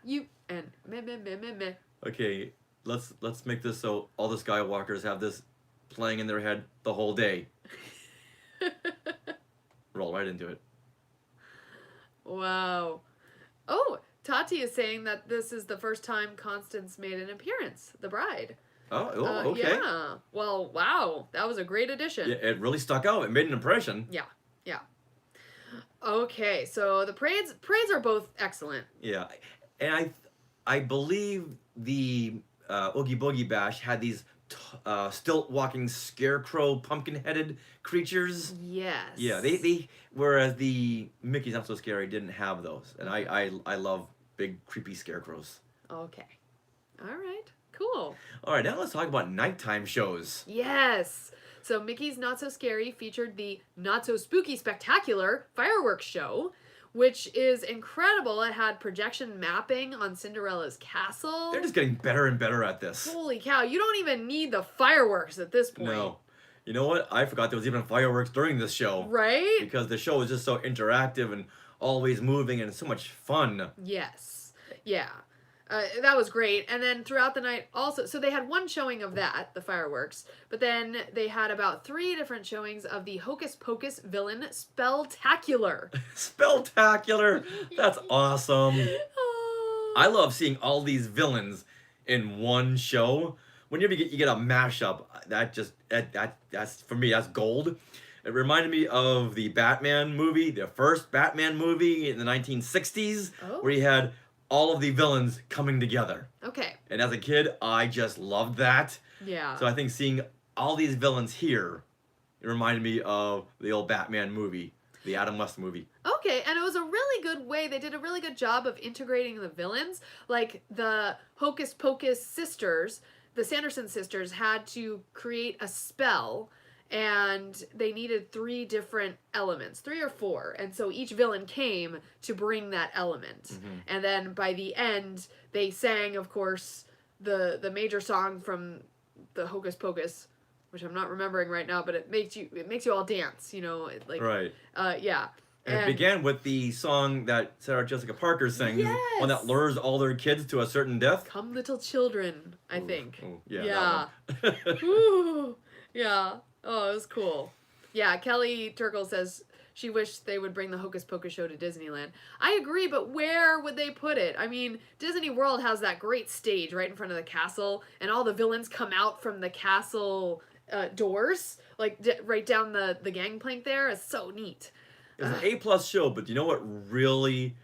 you and meh meh meh meh meh. Okay, let's make this so all the Skywalkers have this playing in their head the whole day. Roll right into it. Wow. Oh, Tati is saying that this is the first time Constance made an appearance, the bride. Oh, okay. Yeah. Well, wow. That was a great addition. Yeah, it really stuck out. It made an impression. Yeah. Yeah. Okay, so the parades are both excellent. Yeah, and I believe the Oogie Boogie Bash had these stilt walking scarecrow pumpkin headed creatures. Yes. Yeah, they whereas the Mickey's Not So Scary didn't have those, and I love big creepy scarecrows. Okay. All right. Cool. All right, now let's talk about nighttime shows. Yes. So Mickey's Not So Scary featured the Not So Spooky Spectacular fireworks show, which is incredible. It had projection mapping on Cinderella's castle. They're just getting better and better at this. Holy cow, you don't even need the fireworks at this point. No. You know what? I forgot there was even fireworks during this show. Right? Because the show is just so interactive and always moving and so much fun. Yes. Yeah. That was great. And then throughout the night also, so they had one showing of that, the fireworks, but then they had about 3 different showings of the Hocus Pocus villain Spelltacular. Spelltacular! That's awesome. Oh. I love seeing all these villains in one show. Whenever you get a mashup, that's for me, that's gold. It reminded me of the Batman movie, the first Batman movie in the 1960s, where you had all of the villains coming together. Okay. And as a kid, I just loved that. Yeah. So I think seeing all these villains here, it reminded me of the old Batman movie, the Adam West movie. Okay, and it was a really good way. They did a really good job of integrating the villains. Like the Hocus Pocus sisters, the Sanderson sisters had to create a spell, and they needed 3 different elements, 3 or 4, and so each villain came to bring that element. Mm-hmm. And then by the end, they sang, of course, the major song from the Hocus Pocus, which I'm not remembering right now, but it makes you all dance, you know, like Right. Yeah. And it began with the song that Sarah Jessica Parker sings, one that Yes. lures all their kids to a certain death. Come Little Children, I think. Oh, yeah. Yeah. That one. Ooh, yeah. Oh, it was cool. Yeah, Kelly Turkle says she wished they would bring the Hocus Pocus show to Disneyland. I agree, but where would they put it? I mean, Disney World has that great stage right in front of the castle, and all the villains come out from the castle doors, like right down the gangplank there. It's so neat. It's an A+ show, but you know what really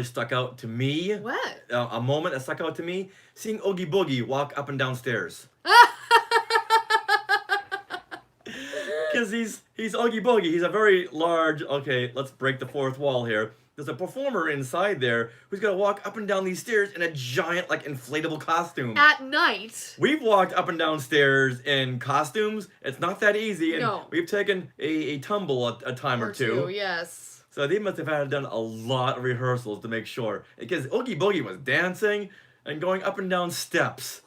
stuck out to me? What? A moment that stuck out to me? Seeing Oogie Boogie walk up and down stairs. Because he's Oogie Boogie. He's a very large, okay, let's break the fourth wall here. There's a performer inside there who's going to walk up and down these stairs in a giant, like, inflatable costume. At night. We've walked up and down stairs in costumes. It's not that easy. And No. we've taken a tumble a time or two. Yes. So they must have had done a lot of rehearsals to make sure. Because Oogie Boogie was dancing and going up and down steps.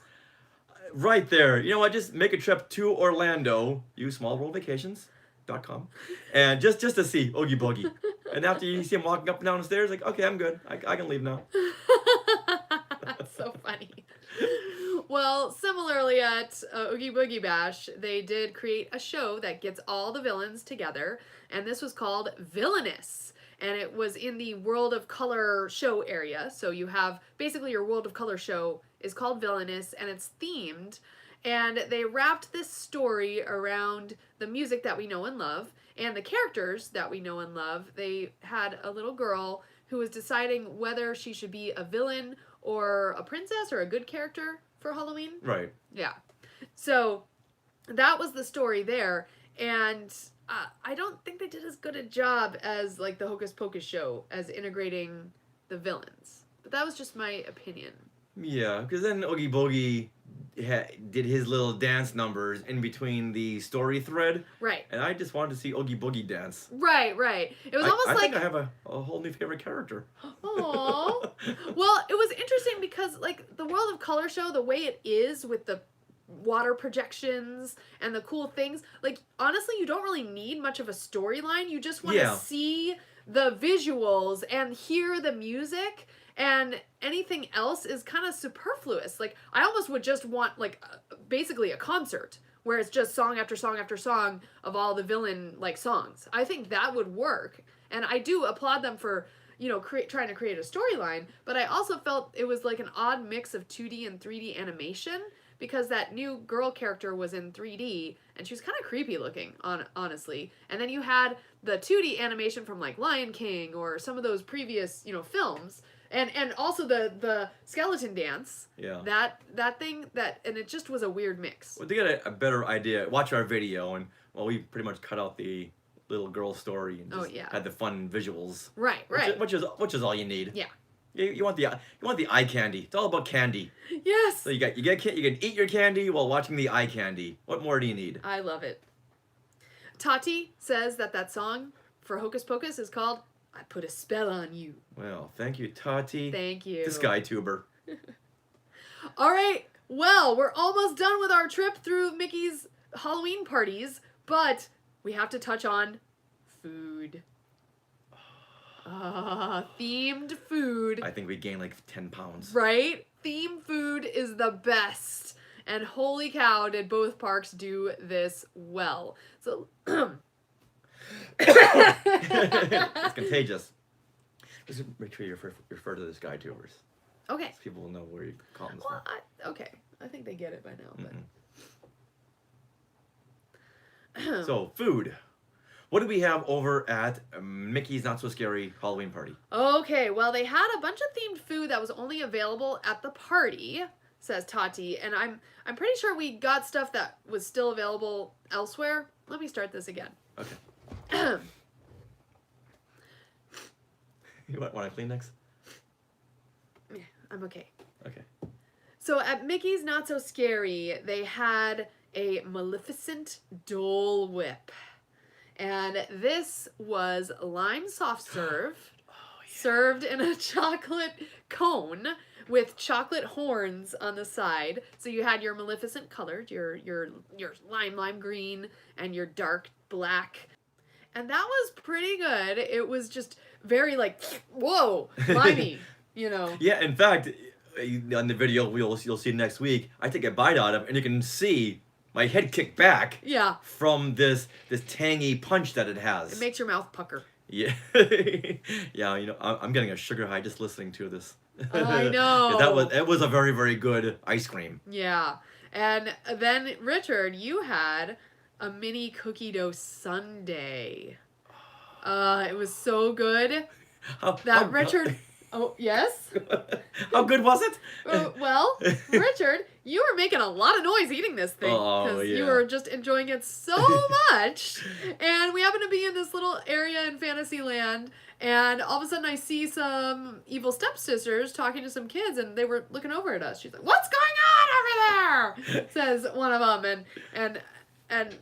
Right there. You know what? Just make a trip to Orlando. Use smallworldvacations.com. And just to see Oogie Boogie. And after you see him walking up and down the stairs, like, okay, I'm good. I can leave now. That's so funny. Well, similarly at Oogie Boogie Bash, they did create a show that gets all the villains together, and this was called Villainous. And it was in the World of Color show area. So you have, basically your World of Color show is called Villainous, and it's themed. And they wrapped this story around the music that we know and love, and the characters that we know and love. They had a little girl who was deciding whether she should be a villain or a princess or a good character for Halloween. Right. Yeah. So that was the story there. And I don't think they did as good a job as like the Hocus Pocus show as integrating the villains. But that was just my opinion. Yeah, because then Oogie Boogie did his little dance numbers in between the story thread. Right. And I just wanted to see Oogie Boogie dance. Right. It was almost I like think I have a whole new favorite character. Aww. Well, it was interesting because like the World of Color show, the way it is with the water projections and the cool things, like honestly you don't really need much of a storyline. You just want to see the visuals and hear the music, and anything else is kind of superfluous. Like I almost would just want like basically a concert where it's just song after song after song of all the villain like songs. I think that would work, and I do applaud them for trying to create a storyline, but I also felt it was like an odd mix of 2D and 3D animation, because that new girl character was in 3D and she was kind of creepy looking, honestly. And then you had the 2D animation from like Lion King or some of those previous, films. And also the skeleton dance. Yeah. That thing, and it just was a weird mix. Well, to get a better idea, watch our video, and we pretty much cut out the little girl story and just had the fun visuals. Right. Which is all you need. Yeah. You want the eye candy. It's all about candy. Yes. So you can eat your candy while watching the eye candy. What more do you need? I love it. Tati says that song for Hocus Pocus is called "I Put a Spell on You." Well, thank you, Tati. Thank you. The Skye Tuber. All right. Well, we're almost done with our trip through Mickey's Halloween parties, but we have to touch on food. Themed food. I think we gained like 10 pounds. Right? Themed food is the best. And holy cow, did both parks do this well. So It's contagious. Just make sure you refer to the Skye Tubers. okay. So people will know where you call them Well, okay. I think they get it by now. But So, food. What do we have over at Mickey's Not So Scary Halloween Party? Okay, well, they had a bunch of themed food that was only available at the party, says Tati, and I'm pretty sure we got stuff that was still available elsewhere. Let me start this again. Okay. You want a Kleenex? Yeah, I'm okay. Okay. So at Mickey's Not So Scary, they had a Maleficent Dole Whip. And this was lime soft serve, served in a chocolate cone with chocolate horns on the side. So you had your Maleficent colored, your lime green, and your dark black. And that was pretty good. It was just very like, whoa, limey, Yeah, in fact, on the video you'll see next week, I take a bite out of it, and you can see my head kick back. Yeah. From this tangy punch that it has. It makes your mouth pucker. Yeah. Yeah, I'm getting a sugar high just listening to this. I know. It was a very, very good ice cream. Yeah. And then, Richard, you had a mini cookie dough sundae. It was so good. Richard... Oh, yes? How good was it? Well, Richard, you were making a lot of noise eating this thing. Because you were just enjoying it so much. And we happened to be in this little area in Fantasyland. And all of a sudden I see some evil stepsisters talking to some kids. And they were looking over at us. She's like, "What's going on over there?" Says one of them. And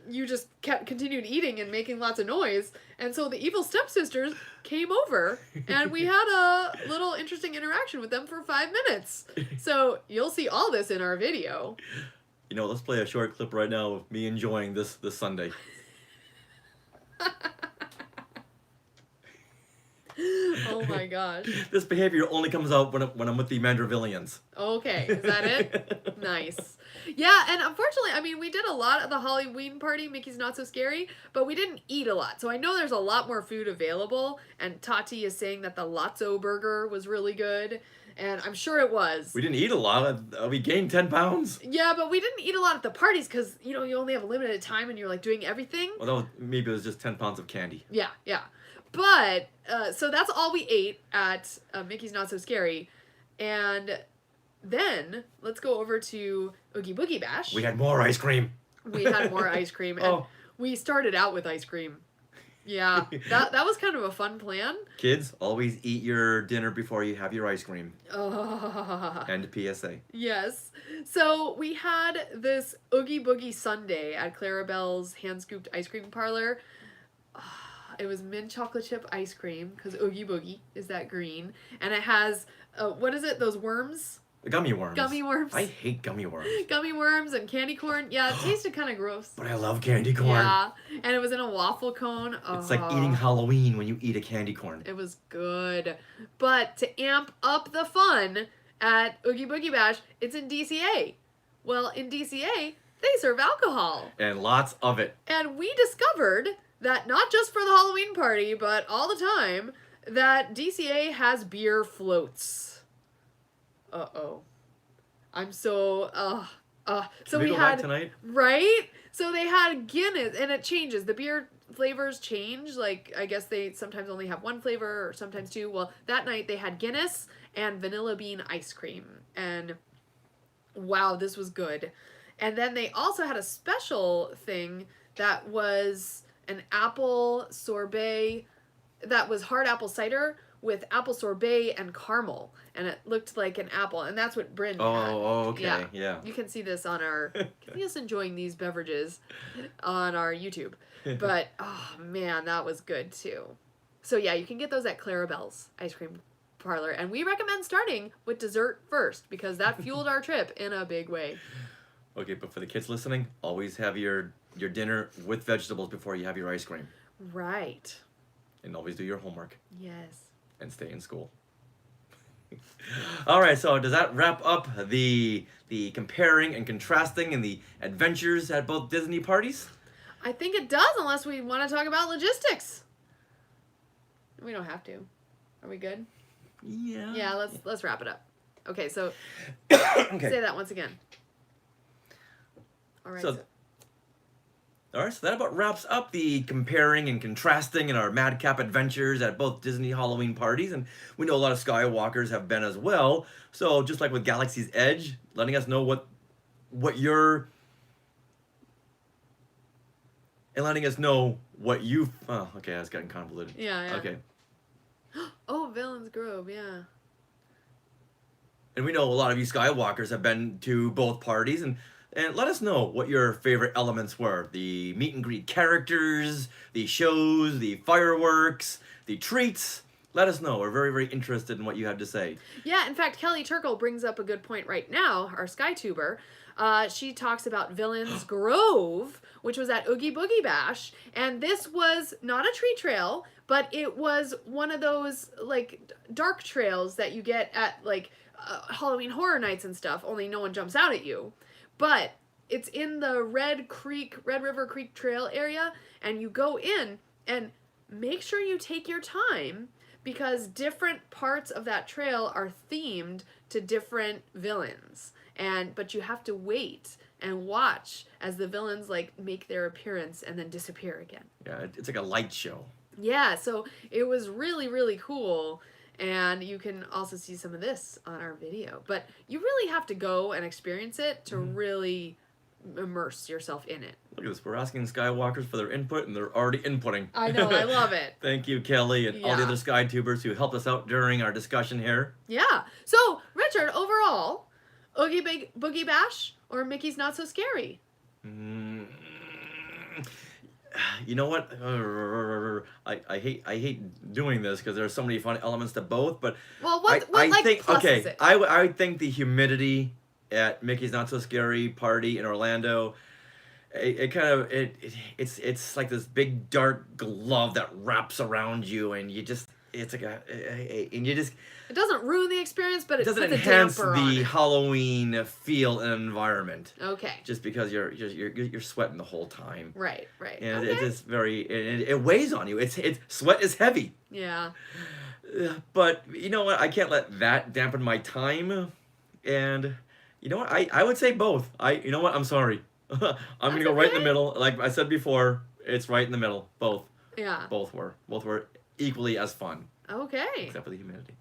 you just continued eating and making lots of noise. And so the evil stepsisters came over, and we had a little interesting interaction with them for 5 minutes. So you'll see all this in our video. Let's play a short clip right now of me enjoying this Sunday. Oh my gosh. This behavior only comes out when I'm with the Mandravillians. Okay, is that it? Nice. Yeah, and unfortunately, we did a lot at the Halloween party, Mickey's Not So Scary, but we didn't eat a lot. So I know there's a lot more food available, and Tati is saying that the Lotso burger was really good, and I'm sure it was. We didn't eat a lot. We gained 10 pounds. Yeah, but we didn't eat a lot at the parties because, you only have a limited time and you're, like, doing everything. Well, maybe it was just 10 pounds of candy. Yeah. But, so that's all we ate at Mickey's Not So Scary. And then, let's go over to Oogie Boogie Bash. We had more ice cream. We had more ice cream. And We started out with ice cream. Yeah, that was kind of a fun plan. Kids, always eat your dinner before you have your ice cream. Oh. And PSA. Yes. So we had this Oogie Boogie Sundae at Clarabelle's hand scooped ice cream parlor. It was mint chocolate chip ice cream because Oogie Boogie is that green, and it has what is it? Those worms? The gummy worms. Gummy worms. I hate gummy worms. Gummy worms and candy corn. Yeah, it tasted kind of gross. But I love candy corn. Yeah, and it was in a waffle cone. It's like eating Halloween when you eat a candy corn. It was good. But to amp up the fun at Oogie Boogie Bash, it's in DCA. Well, in DCA, they serve alcohol. And lots of it. And we discovered that not just for the Halloween party, but all the time, that DCA has beer floats. Uh-oh. I'm so, so Can we go had, back tonight? right? So they had Guinness, and it changes. The beer flavors change. Like, I guess they sometimes only have one flavor, or sometimes two. Well, that night they had Guinness and vanilla bean ice cream. And wow, this was good. And then they also had a special thing that was an apple sorbet, that was hard apple cider with apple sorbet and caramel, and it looked like an apple, and that's what Bryn had. Oh, okay, yeah. You can see this on our, see us enjoying these beverages on our YouTube. But, oh man, that was good too. So yeah, you can get those at Clarabelle's ice cream parlor, and we recommend starting with dessert first, because that fueled our trip in a big way. Okay, but for the kids listening, always have your dinner with vegetables before you have your ice cream. Right. And always do your homework. Yes. And stay in school. All right, so does that wrap up the comparing and contrasting and the adventures at both Disney parties? I think it does, unless we want to talk about logistics. We don't have to. Are we good? Yeah. Yeah, let's wrap it up. Okay, so Okay. say that once again. All right. All right, so that about wraps up the comparing and contrasting in our madcap adventures at both Disney Halloween parties, and we know a lot of Skywalkers have been as well. So just like with Galaxy's Edge, letting us know what your and letting us know what you. Oh, okay, that's getting convoluted. Yeah. Okay. Oh, Villain's Grove, yeah. And we know a lot of you Skywalkers have been to both parties, and let us know what your favorite elements were. The meet and greet characters, the shows, the fireworks, the treats. Let us know. We're very, very interested in what you have to say. Yeah, in fact, Kelly Turkle brings up a good point right now, our SkyTuber. She talks about Villain's Grove, which was at Oogie Boogie Bash, and this was not a tree trail, but it was one of those, like, dark trails that you get at, like, Halloween Horror Nights and stuff, only no one jumps out at you. But it's in the Red River Creek Trail area, and you go in, and make sure you take your time, because different parts of that trail are themed to different villains. But you have to wait and watch as the villains, like, make their appearance and then disappear again. Yeah, it's like a light show. Yeah, so it was really, really cool. And you can also see some of this on our video. But you really have to go and experience it to really immerse yourself in it. Look at this. We're asking Skywalkers for their input, and they're already inputting. I know. I love it. Thank you, Kelly, and all the Yeah. other SkyTubers who helped us out during our discussion here. Yeah. So, Richard, overall, Oogie Boogie Bash or Mickey's Not So Scary? You know what? I hate doing this because there's so many fun elements to both. But Well, what I think plus okay. is it? I would think the humidity at Mickey's Not So Scary party in Orlando. It's like this big dark glove that wraps around you, and you just it's like It doesn't ruin the experience, but it doesn't puts a enhance damper on the it. Halloween feel and environment. Okay. Just because you're sweating the whole time. Right. And Okay. it's just very it weighs on you. It's sweat is heavy. Yeah. But you know what? I can't let that dampen my time. And you know what? I would say both. You know what? I'm sorry. I'm gonna go right in the okay. middle. Like I said before, it's right in the middle. Both. Yeah. Both were equally as fun. Okay. Except for the humidity.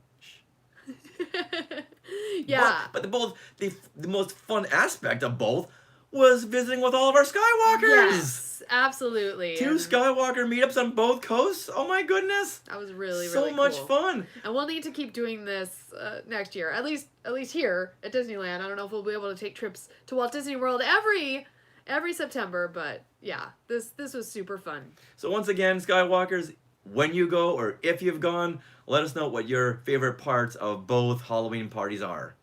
Yeah. But the most fun aspect of both was visiting with all of our Skywalkers. Yes, absolutely. 2 And Skywalker meetups on both coasts. Oh my goodness. that was really, So really much cool. fun. And we'll need to keep doing this next year. At least here at Disneyland. I don't know if we'll be able to take trips to Walt Disney World every September, but yeah, this was super fun. So once again, Skywalkers, when you go or if you've gone, let us know what your favorite parts of both Halloween parties are.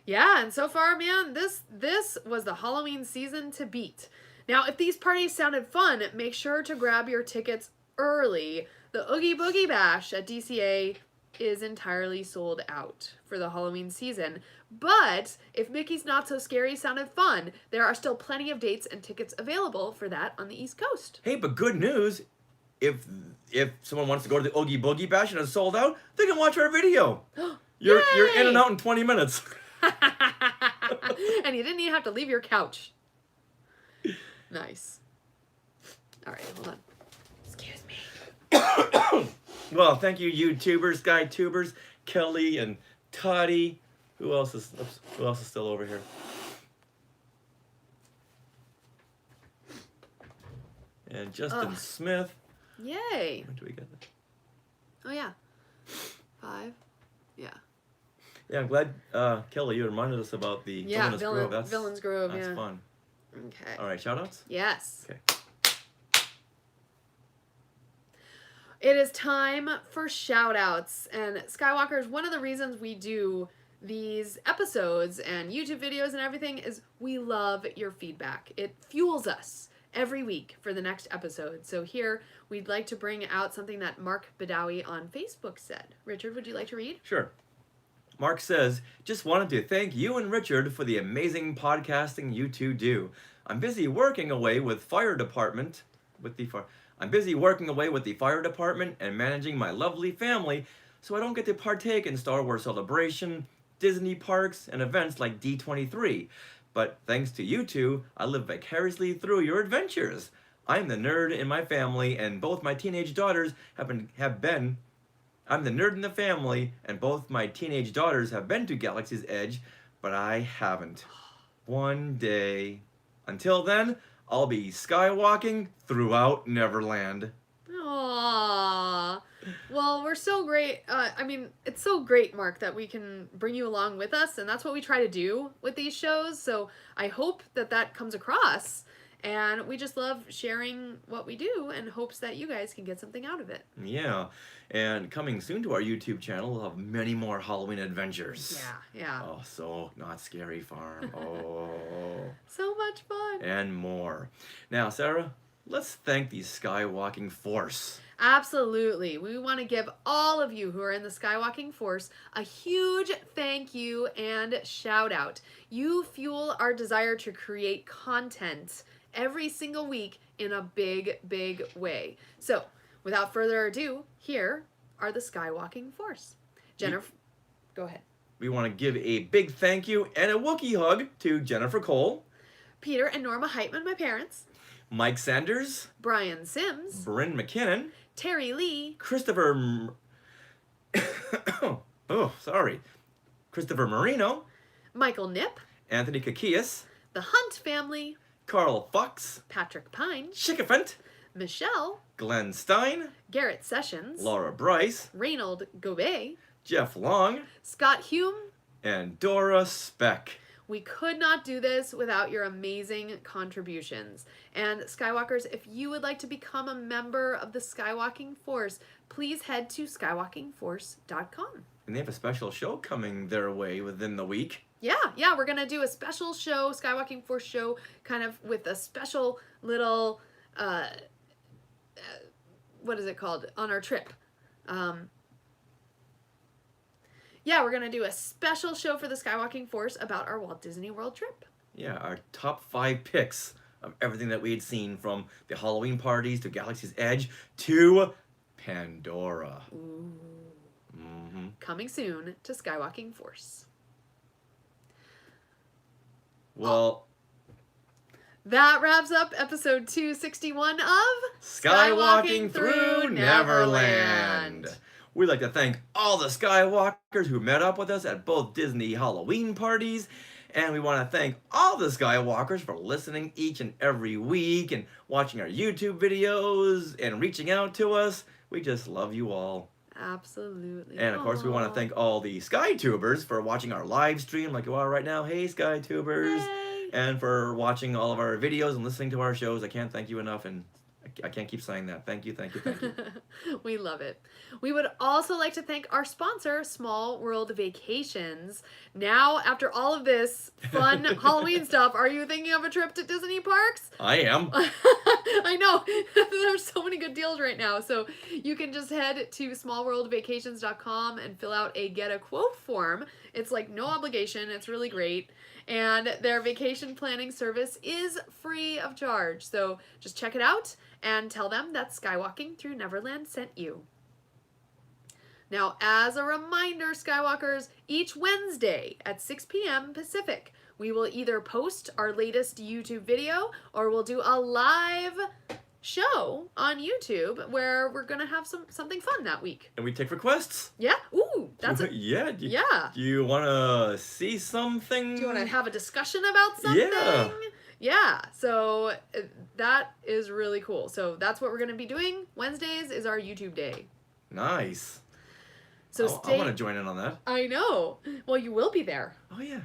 Yeah, and so far, man, this was the Halloween season to beat. Now, if these parties sounded fun, make sure to grab your tickets early. The Oogie Boogie Bash at DCA is entirely sold out for the Halloween season. But if Mickey's Not So Scary sounded fun, there are still plenty of dates and tickets available for that on the East Coast. Hey, but good news, if someone wants to go to the Oogie Boogie Bash and it's sold out, they can watch our video. You're in and out in 20 minutes. And you didn't even have to leave your couch. Nice. All right, hold on. Excuse me. Well, thank you, YouTubers, SkyTubers, Kelly and Toddy. Who else is still over here? And Justin Smith. Yay. When do we get that? Oh, yeah. 5. Yeah. Yeah, I'm glad, Kelly, you reminded us about the Villainous Grove. Villain's Grove, That's yeah. fun. Okay. All right, shout-outs? Yes. Okay. It is time for shout-outs. And Skywalkers, one of the reasons we do these episodes and YouTube videos and everything is we love your feedback. It fuels us every week for the next episode. So here, we'd like to bring out something that Mark Badawi on Facebook said. Richard, would you like to read? Sure. Mark says, just wanted to thank you and Richard for the amazing podcasting you two do. I'm busy working away with the fire department and managing my lovely family, so I don't get to partake in Star Wars Celebration, Disney parks, and events like D23. But thanks to you two, I live vicariously through your adventures. I'm the nerd in my family, and both my teenage daughters I'm the nerd in the family, and both my teenage daughters have been to Galaxy's Edge, but I haven't. One day. Until then, I'll be skywalking throughout Neverland. Aww. Well, we're so great. It's so great, Mark, that we can bring you along with us, and that's what we try to do with these shows. So I hope that comes across. And we just love sharing what we do in hopes that you guys can get something out of it. Yeah, and coming soon to our YouTube channel, we'll have many more Halloween adventures. Yeah. Oh, so Not Scary Farm. Oh. So much fun. And more. Now, Sarah, let's thank the Skywalking Force. Absolutely. We want to give all of you who are in the Skywalking Force a huge thank you and shout out. You fuel our desire to create content every single week in a big, big way. So, without further ado, here are the Skywalking Force. Jennifer, go ahead. We want to give a big thank you and a Wookiee hug to Jennifer Cole, Peter and Norma Heitman, my parents, Mike Sanders, Brian Sims, Bryn McKinnon, Terry Lee, Christopher Marino, Michael Nip, Anthony Kakias, the Hunt family, Carl Fox, Patrick Pine, Chickafant, Michelle, Glenn Stein, Garrett Sessions, Laura Bryce, Reynold Gobet, Jeff Long, Scott Hume. and Dora Speck. We could not do this without your amazing contributions. And Skywalkers, if you would like to become a member of the Skywalking Force, please head to skywalkingforce.com. And they have a special show coming their way within the week. Yeah, we're going to do a special show, Skywalking Force show, kind of with a special little, what is it called, on our trip. We're going to do a special show for the Skywalking Force about our Walt Disney World trip. Yeah, our top 5 picks of everything that we had seen from the Halloween parties to Galaxy's Edge to Pandora. Ooh. Mm-hmm. Coming soon to Skywalking Force. Well, that wraps up episode 261 of Skywalking Through Neverland. We'd like to thank all the Skywalkers who met up with us at both Disney Halloween parties And we want to thank all the Skywalkers for listening each and every week and watching our YouTube videos and reaching out to us. We just love you all. Absolutely. And of course, we want to thank all the SkyTubers for watching our live stream like you are right now. Hey, SkyTubers. Yay. And for watching all of our videos and listening to our shows. I can't thank you enough, and I can't keep saying that. Thank you, thank you, thank you. We love it. We would also like to thank our sponsor, Small World Vacations. Now, after all of this fun Halloween stuff, are you thinking of a trip to Disney parks? I am. I know. There's so many good deals right now. So you can just head to smallworldvacations.com and fill out a get a quote form. It's like no obligation. It's really great. And their vacation planning service is free of charge. So just check it out and tell them that Skywalking Through Neverland sent you. Now, as a reminder, Skywalkers, each Wednesday at 6 p.m. Pacific, we will either post our latest YouTube video or we'll do a live show on YouTube where we're going to have something fun that week. And we take requests. Yeah? Ooh, that's a... Yeah. Yeah. Do you want to see something? Do you want to have a discussion about something? Yeah. Yeah, so that is really cool. So that's what we're going to be doing. Wednesdays is our YouTube day. Nice. So I want to join in on that. I know. Well, you will be there. Oh, yeah.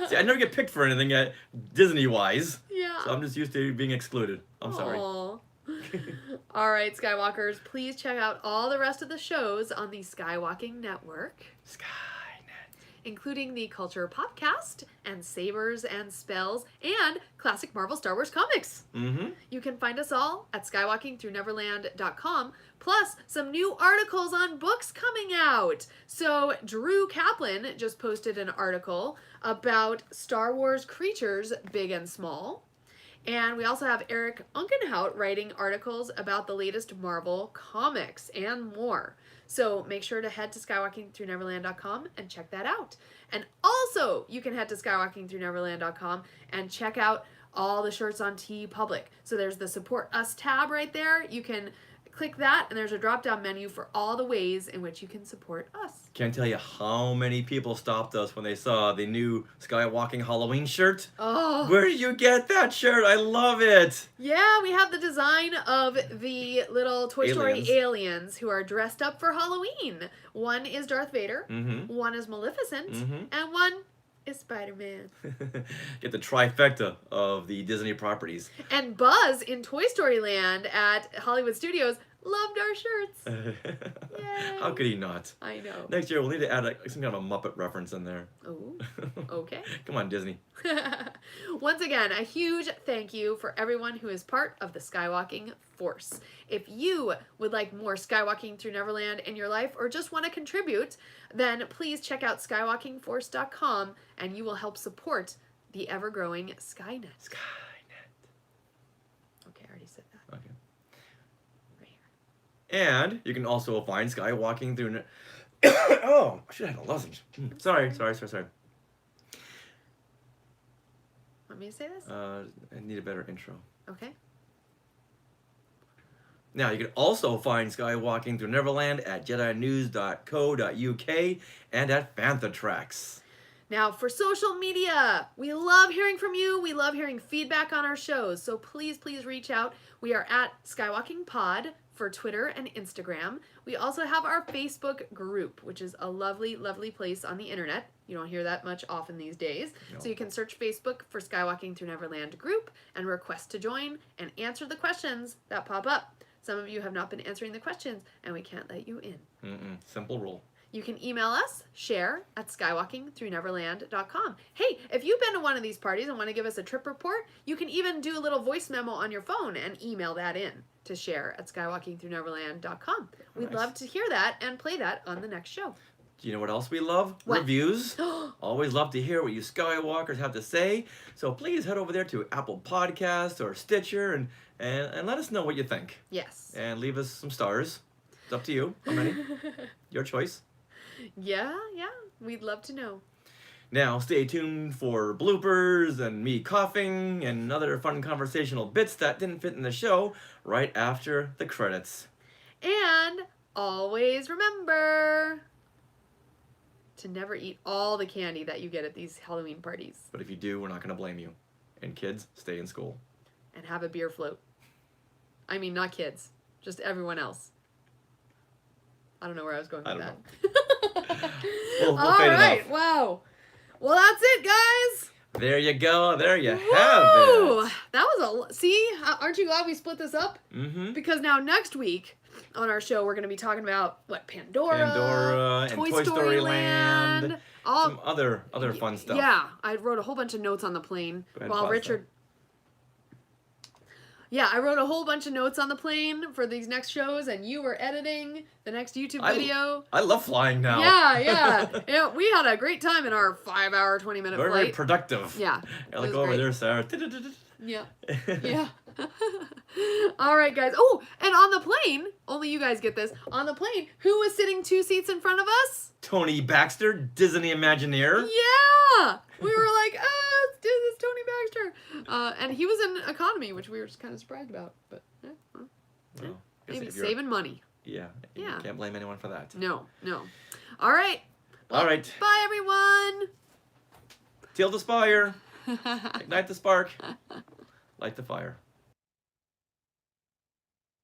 See, I never get picked for anything Disney-wise. Yeah. So I'm just used to being excluded. I'm sorry. All right, Skywalkers, please check out all the rest of the shows on the Skywalking Network. Skynet. Including the Culture Podcast and Sabers and Spells and classic Marvel Star Wars comics. Mm-hmm. You can find us all at skywalkingthroughneverland.com, plus some new articles on books coming out. So Drew Kaplan just posted an article about Star Wars creatures, big and small. And we also have Eric Unkenhout writing articles about the latest Marvel comics and more. So make sure to head to skywalkingthroughneverland.com and check that out. And also, you can head to skywalkingthroughneverland.com and check out all the shirts on TeePublic. So there's the Support Us tab right there. You can click that, and there's a drop-down menu for all the ways in which you can support us. Can't tell you how many people stopped us when they saw the new Skywalking Halloween shirt. Oh. Where did you get that shirt? I love it. Yeah, we have the design of the little Toy Story Aliens. aliens who are dressed up for Halloween. One is Darth Vader, Mm-hmm. one is Maleficent, Mhm. and one is Spider-Man. Get the trifecta of the Disney properties. And Buzz in Toy Story Land at Hollywood Studios loved our shirts. Yay. How could he not? I know. Next year, we'll need to add some kind of a Muppet reference in there. Oh, okay. Come on, Disney. Once again, a huge thank you for everyone who is part of the Skywalking Force. If you would like more Skywalking Through Neverland in your life or just want to contribute, then please check out skywalkingforce.com and you will help support the ever-growing Skynet. Skynet. Okay, I already said that. Okay. Right here. And you can also find Skywalking Through... Oh, I should have had a lozenge. Sorry. Want me to say this? I need a better intro. Okay. Now, you can also find Skywalking Through Neverland at jedinews.co.uk and at Fanthatrax. Now, for social media, we love hearing from you. We love hearing feedback on our shows. So please, please reach out. We are at Skywalking Pod for Twitter and Instagram. We also have our Facebook group, which is a lovely, lovely place on the internet. You don't hear that much often these days. No. So you can search Facebook for Skywalking Through Neverland group and request to join and answer the questions that pop up. Some of you have not been answering the questions, and we can't let you in. Simple rule. You can email us, share@skywalkingthroughneverland.com. Hey, if you've been to one of these parties and want to give us a trip report, you can even do a little voice memo on your phone and email that in to share@skywalkingthroughneverland.com. We'd Nice. love to hear that and play that on the next show. Do you know what else we love? What? Reviews. Always love to hear what you Skywalkers have to say. So please head over there to Apple Podcasts or Stitcher and let us know what you think. Yes. And leave us some stars. It's up to you. How many? Your choice. Yeah, we'd love to know. Now, stay tuned for bloopers and me coughing and other fun conversational bits that didn't fit in the show right after the credits. And always remember to never eat all the candy that you get at these Halloween parties. But if you do, we're not going to blame you. And kids, stay in school. And have a beer float. I mean, not kids. Just everyone else. I don't know where I was going with that. We'll all fade it right. off. Wow. Well, that's it, guys. There you go. There you have Woo! it. That was a... See? Aren't you glad we split this up? Mm-hmm. Because now next week on our show, we're going to be talking about, what, Pandora Toy and Toy Story Land. Land. All, Some other fun stuff. Yeah. I wrote a whole bunch of notes on the plane Go ahead, while pause Richard... Yeah, I wrote a whole bunch of notes on the plane for these next shows, and you were editing the next YouTube video. I love flying now. Yeah, we had a great time in our 5-hour, 20-minute flight. Very productive. Yeah. I look over great. there, Sarah. Yeah. Yeah. All right, guys. Oh, and on the plane, only you guys get this. On the plane, who was sitting 2 seats in front of us? Tony Baxter, Disney Imagineer. Yeah. We were like, it's Tony Baxter. And he was in economy, which we were just kind of surprised about. But, well, Well, maybe if you're- saving money. Yeah. Yeah. You can't blame anyone for that. No. All right. Well, All right. Bye, everyone. Till the spire. Ignite the spark. Light the fire.